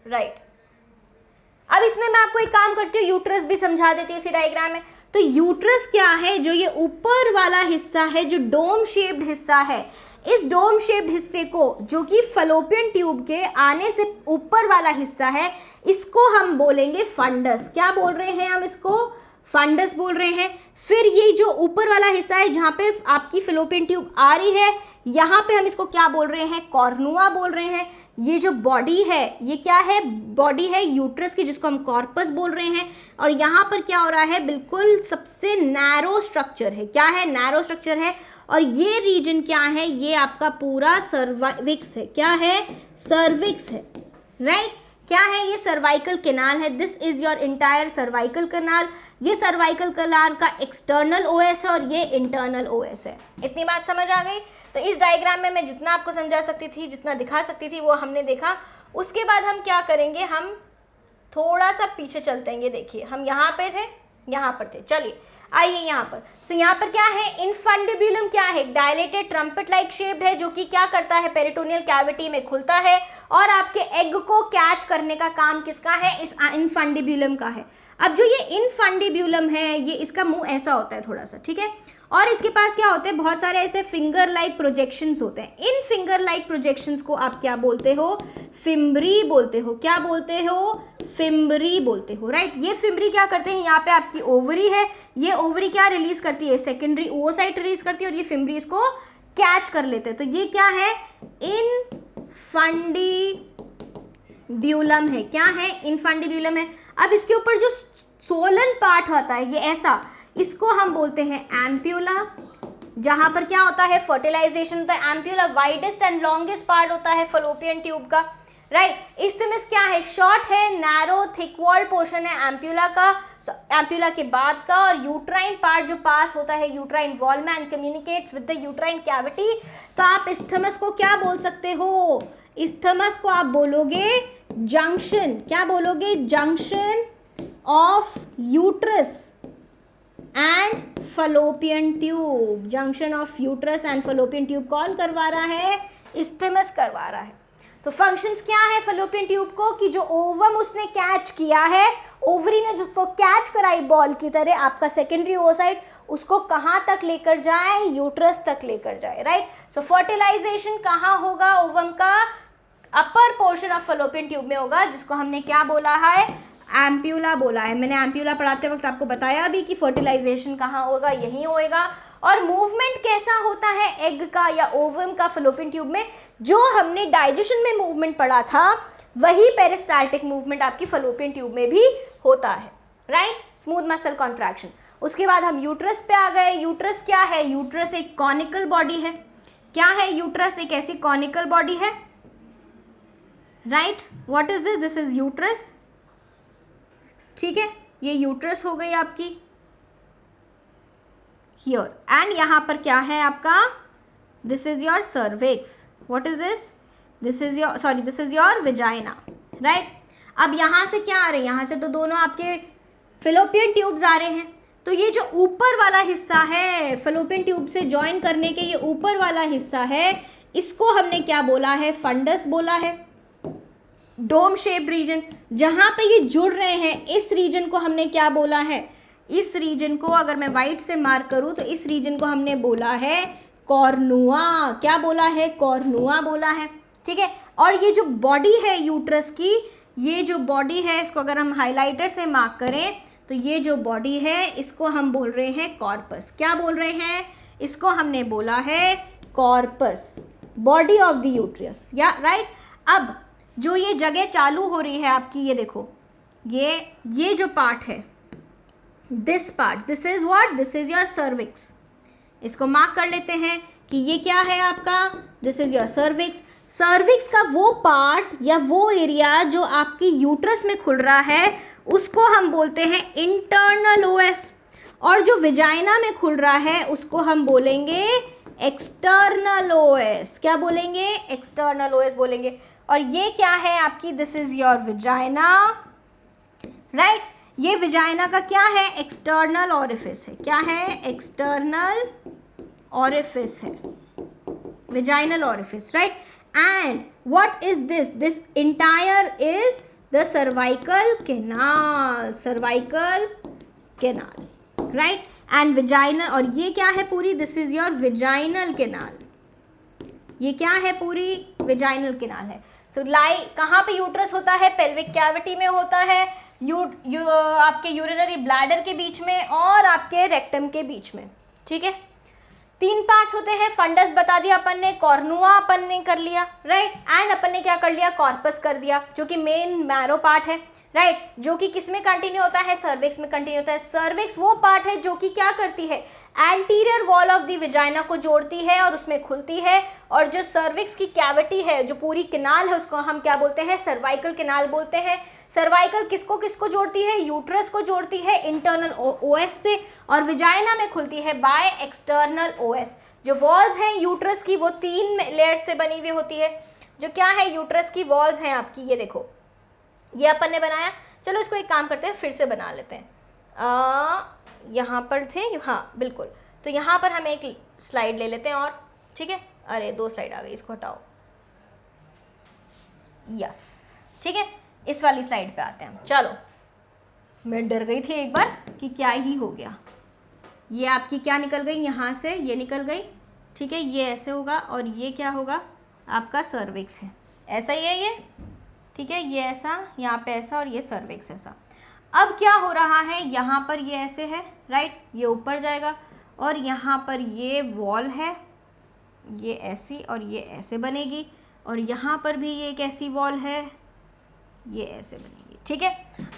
राइट। अब इसमें मैं आपको एक काम करती हूँ, यूट्रस भी समझा देती हूँ इसी डायग्राम में। तो यूट्रस क्या है, जो ये ऊपर वाला हिस्सा है, जो डोम शेप्ड हिस्सा है, इस डोम शेप्ड हिस्से को, जो कि फेलोपियन ट्यूब के आने से ऊपर वाला हिस्सा है, इसको हम बोलेंगे फंडस। क्या बोल रहे हैं हम इसको? फंडस बोल रहे हैं। फिर ये जो ऊपर वाला हिस्सा है, जहाँ पे आपकी फेलोपियन ट्यूब आ रही है, यहाँ पे हम इसको क्या बोल रहे हैं? कॉर्नुआ बोल रहे हैं। ये जो बॉडी है, ये क्या है? बॉडी है यूट्रस की, जिसको हम कॉर्पस बोल रहे हैं। और यहाँ पर क्या हो रहा है? बिल्कुल सबसे नैरो स्ट्रक्चर है। क्या है? नैरो स्ट्रक्चर है। और ये रीजन क्या है? ये आपका पूरा सर्विक्स है। क्या है? सर्विक्स है, राइट। क्या है? ये सर्वाइकल कैनाल है। This is your entire cervical canal. ये सर्वाइकल कैनाल का एक्सटर्नल ओएस है और ये इंटरनल ओएस है। इतनी बात समझ आ गई? तो इस डायग्राम में मैं जितना आपको समझा सकती थी, जितना दिखा सकती थी, वो हमने देखा। उसके बाद हम क्या करेंगे, हम थोड़ा सा पीछे चलते हैं। ये देखिए, हम यहाँ पे थे, यहाँ पर थे। चलिए आइए यहाँ पर। सो यहाँ पर क्या है? इनफंडिब्यूलम क्या है? डायलेटेड ट्रम्पेट लाइक शेप्ड है, जो कि क्या करता है? पेरिटोनियल कैविटी में खुलता है और आपके एग को कैच करने का काम किसका है? इस इनफंडिब्यूलम का है। अब जो ये इनफंडिब्यूलम है, ये इसका मुंह ऐसा होता है थोड़ा सा, ठीक है। और इसके पास क्या होते हैं? बहुत सारे ऐसे फिंगर लाइक प्रोजेक्शंस होते हैं। इन फिंगर लाइक प्रोजेक्शंस को आप क्या बोलते हो? फिम्बरी बोलते हो। क्या बोलते हो? फिम्बरी बोलते हो, राइट। ये फिम्बरी क्या करते हैं? यहाँ पे आपकी ओवरी है, ये ओवरी क्या रिलीज करती है? सेकेंडरी oocyte रिलीज करती है, और ये फिम्बरी इसको कैच कर लेते हैं। तो ये क्या है? इनफंडिब्यूलम है। क्या है? इनफंडिब्यूलम है। अब इसके ऊपर जो सोलन पार्ट होता है, ये ऐसा, इसको हम बोलते हैं एम्प्यूला, जहां पर क्या होता है? फर्टिलाइजेशन होता है। Ampulla widest and longest part होता है फेलोपियन ट्यूब का, राइट। इस्थीमस क्या है? शॉर्ट है, नैरो थिक वॉल पोर्शन है एम्प्यूला का, एम्प्यूला के बाद का। और यूट्राइन पार्ट जो पास होता है यूट्राइन वॉल में and communicates with the uterine cavity. तो आप इस्थीमस को क्या बोल सकते हो? इस्थीमस को आप बोलोगे जंक्शन, क्या बोलोगे, junction of uterus and Fallopian tube, junction of uterus and Fallopian tube कौन करवा रहा है, इस्थिमस करवा रहा है। तो फंक्शंस क्या है फलोपियन ट्यूब को, कि जो ओवम उसने कैच किया है, ओवरी ने जिसको कैच कराई बॉल की तरह, आपका सेकेंडरी ओसाइट उसको कहाँ तक लेकर जाए, यूट्रस तक लेकर जाए, राइट। सो फर्टिलाइजेशन कहाँ होगा, ओवम का upper portion of Fallopian tube में होगा, जिसको हमने क्या बोला है, एम्प्यूला बोला है। मैंने एम्प्यूला पढ़ाते वक्त आपको बताया भी कि फर्टिलाइजेशन कहाँ होगा, यहीं होएगा। और मूवमेंट कैसा होता है एग का या ओवम का फलोपियन ट्यूब में, जो हमने डाइजेशन में मूवमेंट पढ़ा था वही पेरिस्टाल्टिक मूवमेंट आपकी फलोपियन ट्यूब में भी होता है, राइट, स्मूथ मसल कॉन्ट्रैक्शन। उसके बाद हम यूट्रस पे आ गए। यूट्रस क्या है, यूट्रस एक कॉनिकल बॉडी है। क्या है यूट्रस, एक ऐसी कॉनिकल बॉडी है, right. What is this, this is uterus, ठीक है, ये यूट्रस हो गई आपकी हियर, एंड यहाँ पर क्या है आपका, this is your cervix. What is this, this is your, sorry, this is your vagina, right. अब यहाँ से क्या आ रहे हैं, यहाँ से तो दोनों आपके फिलोपियन ट्यूब्स आ रहे हैं। तो ये जो ऊपर वाला हिस्सा है फलोपियन ट्यूब से ज्वाइन करने के, ये ऊपर वाला हिस्सा है, इसको हमने क्या बोला है, फंडस बोला है। डोम शेप्ड रीजन, जहाँ पे ये जुड़ रहे हैं, इस रीजन को हमने क्या बोला है, इस रीजन को अगर मैं वाइट से मार्क करूँ तो इस रीजन को हमने बोला है कॉर्नुआ। क्या बोला है, कॉर्नुआ बोला है, ठीक है। और ये जो बॉडी है यूट्रस की, ये जो बॉडी है, इसको अगर हम हाइलाइटर से मार्क करें तो ये जो बॉडी है इसको हम बोल रहे हैं कॉर्पस। क्या बोल रहे हैं, इसको हमने बोला है corpus, body of the uterus, या राइट। अब जो ये जगह चालू हो रही है आपकी, ये देखो, ये जो पार्ट है, this part, this is what, this is your cervix. इसको मार्क कर लेते हैं कि ये क्या है आपका, this is your cervix. Cervix का वो पार्ट या वो एरिया जो आपकी यूट्रस में खुल रहा है, उसको हम बोलते हैं इंटरनल ओएस, और जो विजाइना में खुल रहा है उसको हम बोलेंगे एक्सटर्नल ओएस। क्या बोलेंगे, एक्सटर्नल ओएस बोलेंगे। और ये क्या है आपकी, this is your vagina, right. ये विजाइना का क्या है, एक्सटर्नल ऑरिफिस है। क्या है, एक्सटर्नल ऑरिफिस है, vaginal orifice, right. And what is this, this entire is the cervical canal, cervical canal, right. And vaginal, और ये क्या है पूरी, this is your vaginal canal, ये क्या है, पूरी विजाइनल कैनाल है। सो लाई कहाँ पे यूट्रस होता है, पेल्विक कैविटी में होता है, आपके यूरिनरी ब्लैडर के बीच में और आपके रेक्टम के बीच में, ठीक है। 3 पार्ट्स होते हैं, फंडस बता दिया अपन ने, कॉर्नुआ अपन ने कर लिया, राइट, एंड अपन ने क्या कर लिया, कॉर्पस कर दिया, जो कि मेन मैरो पार्ट है, राइट, जो कि किस में कंटिन्यू होता है, सर्विक्स में कंटिन्यू होता है। सर्विक्स वो पार्ट है जो कि क्या करती है, anterior wall of the vagina को जोड़ती है और उसमें खुलती है, और जो सर्विक्स की कैविटी है, जो पूरी कैनाल है, उसको हम क्या बोलते हैं, सर्वाइकल कैनाल बोलते हैं। सर्वाइकल किसको किसको जोड़ती है, यूट्रस को जोड़ती है इंटरनल ओएस से, और विजाइना में खुलती है बाय एक्सटर्नल ओएस। जो वॉल्स हैं यूट्रस की वो 3 लेयर्स से बनी हुई होती है। जो क्या है, यूट्रस की वॉल्स हैं आपकी, ये देखो, ये अपन ने बनाया। चलो इसको एक काम करते हैं, फिर से बना लेते हैं। यहाँ पर थे, हाँ बिल्कुल। तो यहाँ पर हम एक स्लाइड ले लेते हैं और, ठीक है, अरे 2 स्लाइड आ गई, इसको हटाओ, यस, ठीक है, इस वाली स्लाइड पे आते हैं हम। चलो, मैं डर गई थी एक बार कि क्या ही हो गया। ये आपकी क्या निकल गई, यहाँ से ये निकल गई, ठीक है, ये ऐसे होगा और ये क्या होगा, आपका सर्विक्स है, ऐसा ही है ये, ठीक है, ये ऐसा, यहाँ पे ऐसा, और ये सर्विक्स ऐसा। अब क्या हो रहा है, यहाँ पर ये ऐसे है, राइट, ये ऊपर जाएगा, और यहाँ पर ये वॉल है, ये ऐसी और ये ऐसे बनेगी, और यहाँ पर भी ये एक ऐसी वॉल है, ये ऐसे बनेगी, ठीक है।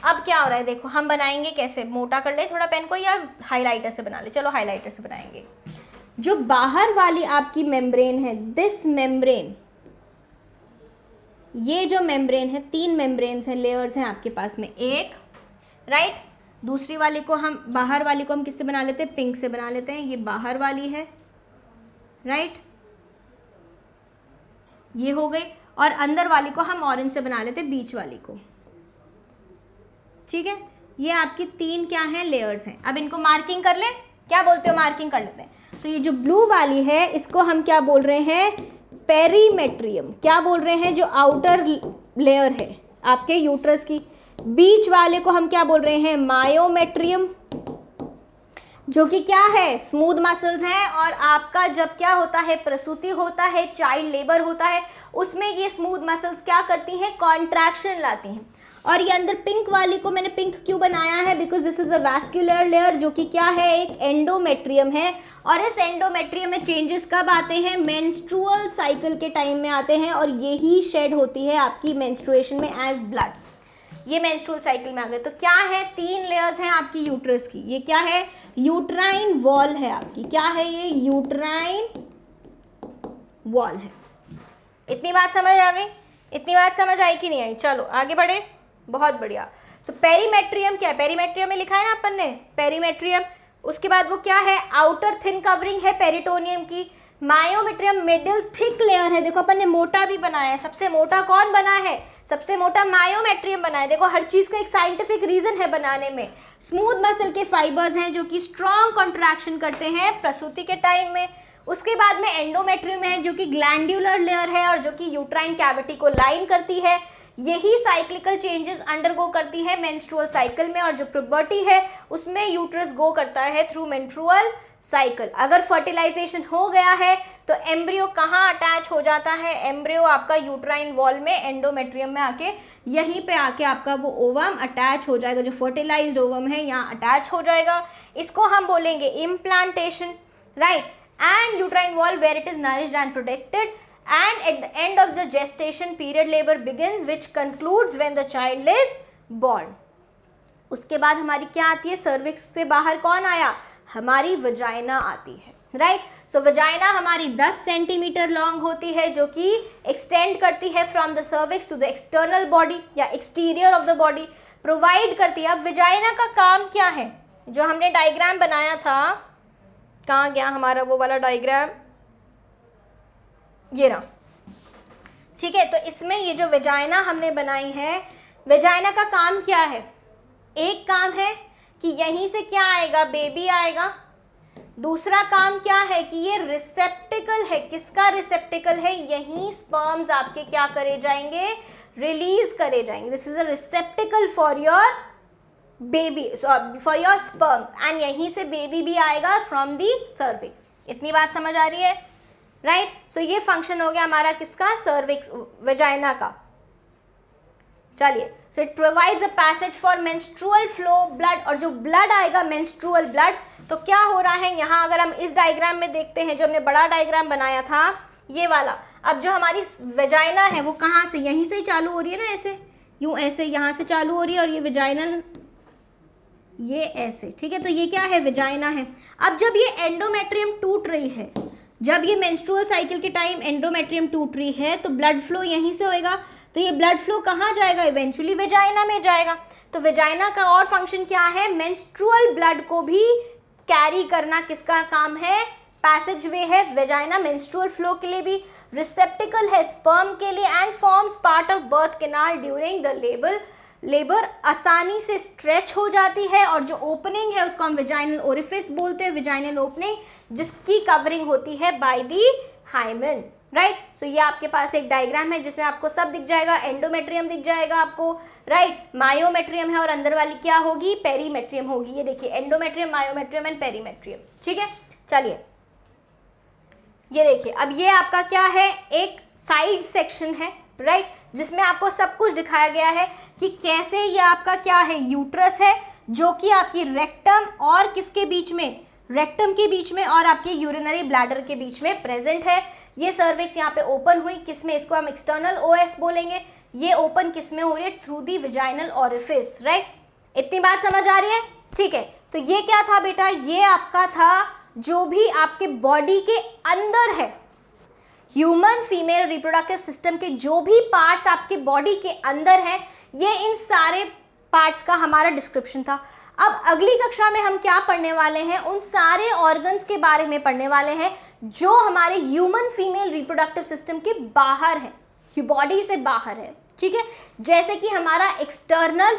अब क्या हो रहा है, देखो हम बनाएंगे कैसे, मोटा कर ले थोड़ा पेन को, या हाइलाइटर से बना ले, चलो हाइलाइटर से बनाएंगे। जो बाहर वाली आपकी मेम्ब्रेन है, दिस मेम्ब्रेन, ये जो मेम्ब्रेन है, 3 मेम्ब्रेन्स हैं, लेयर्स हैं आपके पास में, एक, राइट, दूसरी वाली को हम, बाहर वाली को हम किससे बना लेते हैं, पिंक से बना लेते हैं, ये बाहर वाली है, राइट, ये हो गई। और अंदर वाली को हम ऑरेंज से बना लेते हैं, बीच वाली को। ठीक है, ये आपकी 3 क्या हैं, लेयर्स हैं। अब इनको मार्किंग कर लें, क्या बोलते हो, मार्किंग कर लेते हैं। तो ये जो ब्लू वाली है इसको हम क्या बोल रहे हैं, पेरीमेट्रियम। क्या बोल रहे हैं, जो आउटर लेयर है आपके यूट्रस की। बीच वाले को हम क्या बोल रहे हैं, मायोमेट्रियम, जो कि क्या है, स्मूथ मसल्स हैं। और आपका जब क्या होता है, प्रसूति होता है, चाइल्ड लेबर होता है, उसमें ये स्मूथ मसल्स क्या करती हैं, कॉन्ट्रैक्शन लाती हैं। और ये अंदर पिंक वाली को मैंने पिंक क्यों बनाया है, because this is a vascular layer, जो कि क्या है, एक एंडोमेट्रियम है। और इस एंडोमेट्रियम में चेंजेस कब आते हैं, मेंस्ट्रुअल साइकिल के टाइम में आते हैं, और यही शेड होती है आपकी मेंस्ट्रुएशन में एज ब्लड। ये मेंस्ट्रुअल साइकिल में आ गए। तो क्या है, 3 लेयर्स हैं आपकी यूट्रस की। ये क्या है, यूट्राइन वॉल है आपकी। क्या है ये, यूट्राइन वॉल है। इतनी बात समझ आ गई, इतनी बात समझ आई कि नहीं आई? चलो आगे बढ़े, बहुत बढ़िया। सो पेरीमेट्रियम क्या है, पेरीमेट्रियम में लिखा है ना अपन ने, पेरीमेट्रियम। उसके बाद वो क्या है, आउटर थिन कवरिंग है पेरिटोनियम की। मायोमेट्रियम मिडिल थिक लेयर है। देखो अपन ने मोटा भी बनाया है, सबसे मोटा कौन बना है, सबसे मोटा मायोमेट्रियम बना है। देखो हर चीज का एक साइंटिफिक रीजन है बनाने में। स्मूथ मसल के फाइबर्स हैं जो कि स्ट्रॉन्ग कॉन्ट्रैक्शन करते हैं प्रसूति के टाइम में। उसके बाद में एंडोमेट्रियम है जो कि ग्लैंड्यूलर लेयर है और जो कि यूट्राइन कैविटी को लाइन करती है। यही साइक्लिकल चेंजेस अंडरगो करती है मेंस्ट्रुअल साइकिल में, और जो प्यूबर्टी है उसमें यूट्रस गो करता है थ्रू मेंस्ट्रुअल साइकिल। अगर फर्टिलाइजेशन हो गया है तो एम्ब्रियो कहाँ अटैच हो जाता है, एम्ब्रियो आपका यूट्राइन वॉल में एंडोमेट्रियम में आके यहीं पे आके आपका वो ओवम अटैच हो जाएगा, जो फर्टिलाइज्ड ओवम है यहाँ अटैच हो जाएगा। इसको हम बोलेंगे implantation, right. And uterine wall where it is nourished and protected, and at the end of the gestation period labor begins which concludes when the child is born। उसके बाद हमारी क्या आती है, सर्विक्स से बाहर कौन आया, हमारी वजाइना आती है, राइट। सो वजाइना हमारी 10 सेंटीमीटर लॉन्ग होती है, जो कि एक्सटेंड करती है from the cervix to the external body या exterior of the body, provide करती है। अब वजाइना का काम क्या है, जो हमने डायग्राम बनाया था, कहाँ गया हमारा वो वाला डायग्राम, ये रहा, ठीक है। तो इसमें ये जो वेजाइना हमने बनाई है, वेजाइना का काम क्या है, एक काम है कि यहीं से क्या आएगा, बेबी आएगा। दूसरा काम क्या है कि ये रिसेप्टिकल है। किसका रिसेप्टिकल है, यहीं स्पर्म्स आपके क्या करे जाएंगे, रिलीज करे जाएंगे। This is a रिसेप्टिकल for your baby, for your sperms, and यहीं से बेबी भी आएगा फ्रॉम दी सर्विक्स। इतनी बात समझ आ रही है, राइट। सो ये फंक्शन हो गया हमारा किसका, सर्विक्स, वेजाइना का। चलिए, so it provides a passage for menstrual flow blood, और जो ब्लड आएगा मेंस्ट्रुअल ब्लड, तो क्या हो रहा है यहाँ, अगर हम इस डायग्राम में देखते हैं, जो हमने बड़ा डायग्राम बनाया था ये वाला, अब जो हमारी वेजाइना है वो कहाँ से, यहीं से ही चालू हो रही है ना, ऐसे यूँ, ऐसे यहाँ से चालू हो रही है, और ये वेजाइनल ये ऐसे, ठीक है। तो ये क्या है, वेजाइना है। अब जब ये एंडोमेट्रियम टूट रही है, जब ये मेंस्ट्रुअल साइकिल के टाइम एंडोमेट्रियम टूट रही है, तो ब्लड फ्लो यहीं से होएगा। तो ये ब्लड फ्लो कहाँ जाएगा, इवेंचुअली वेजाइना में जाएगा। तो वेजाइना का और फंक्शन क्या है, मेंस्ट्रुअल ब्लड को भी कैरी करना किसका काम है, पैसेज वे है। वेजाइना मेंस्ट्रुअल फ्लो के लिए भी, रिसेप्टिकल है स्पर्म के लिए, and forms part of birth canal during the labour आसानी से स्ट्रेच हो जाती है, और जो ओपनिंग है उसको हम वेजाइनल ओरिफिस बोलते हैं, वेजाइनल ओपनिंग, जिसकी कवरिंग होती है बाय दी हाइमेन, राइट। सो ये आपके पास एक डायग्राम है जिसमें आपको सब दिख जाएगा, एंडोमेट्रियम दिख जाएगा आपको, राइट, मायोमेट्रियम है, और अंदर वाली क्या होगी, पेरीमेट्रियम होगी। ये देखिए एंडोमेट्रियम, मायोमेट्रियम एंड पेरीमेट्रियम, ठीक है। चलिए ये देखिए, अब ये आपका क्या है, एक साइड सेक्शन है, राइट, जिसमें आपको सब कुछ दिखाया गया है कि कैसे ये आपका क्या है, यूट्रस है, जो कि आपकी रेक्टम और किसके बीच में, रेक्टम के बीच में और आपके यूरिनरी ब्लैडर के बीच में प्रेजेंट है। ये सर्विक्स यहाँ पे ओपन हुई, किसमें, इसको हम एक्सटर्नल ओएस बोलेंगे। ये ओपन किसमें हो रही है, through the vaginal orifice, right. इतनी बात समझ आ रही है, ठीक है। तो ये क्या था बेटा, ये आपका था जो भी आपके बॉडी के अंदर है, ह्यूमन फीमेल रिप्रोडक्टिव सिस्टम के जो भी पार्ट्स आपके बॉडी के अंदर हैं, ये इन सारे पार्ट्स का हमारा डिस्क्रिप्शन था। अब अगली कक्षा में हम क्या पढ़ने वाले हैं, उन सारे ऑर्गन्स के बारे में पढ़ने वाले हैं जो हमारे ह्यूमन फीमेल रिप्रोडक्टिव सिस्टम के बाहर हैं। बॉडी से बाहर है, ठीक है। जैसे कि हमारा एक्सटर्नल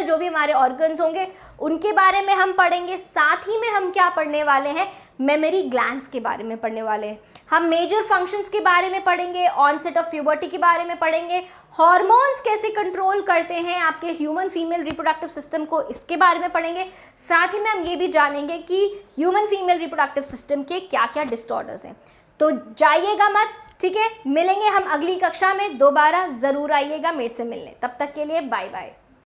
जो भी हमारे ऑर्गन्स होंगे उनके बारे में हम पढ़ेंगे, साथ ही में हम क्या पढ़ने वाले हैं, मेमोरी ग्लैंड्स के बारे में पढ़ने वाले हैं। हम मेजर फंक्शंस के बारे में पढ़ेंगे, ऑनसेट ऑफ प्यूबर्टी के बारे में पढ़ेंगे, हार्मोन्स कैसे कंट्रोल करते हैं आपके ह्यूमन फीमेल रिप्रोडक्टिव सिस्टम को, इसके बारे में पढ़ेंगे। साथ ही में हम ये भी जानेंगे कि ह्यूमन फीमेल रिप्रोडक्टिव सिस्टम के क्या क्या डिसऑर्डर्स हैं। तो जाइएगा मत, ठीक है। मिलेंगे हम अगली कक्षा में, दोबारा ज़रूर आइएगा मेरे से मिलने। तब तक के लिए बाय बाय।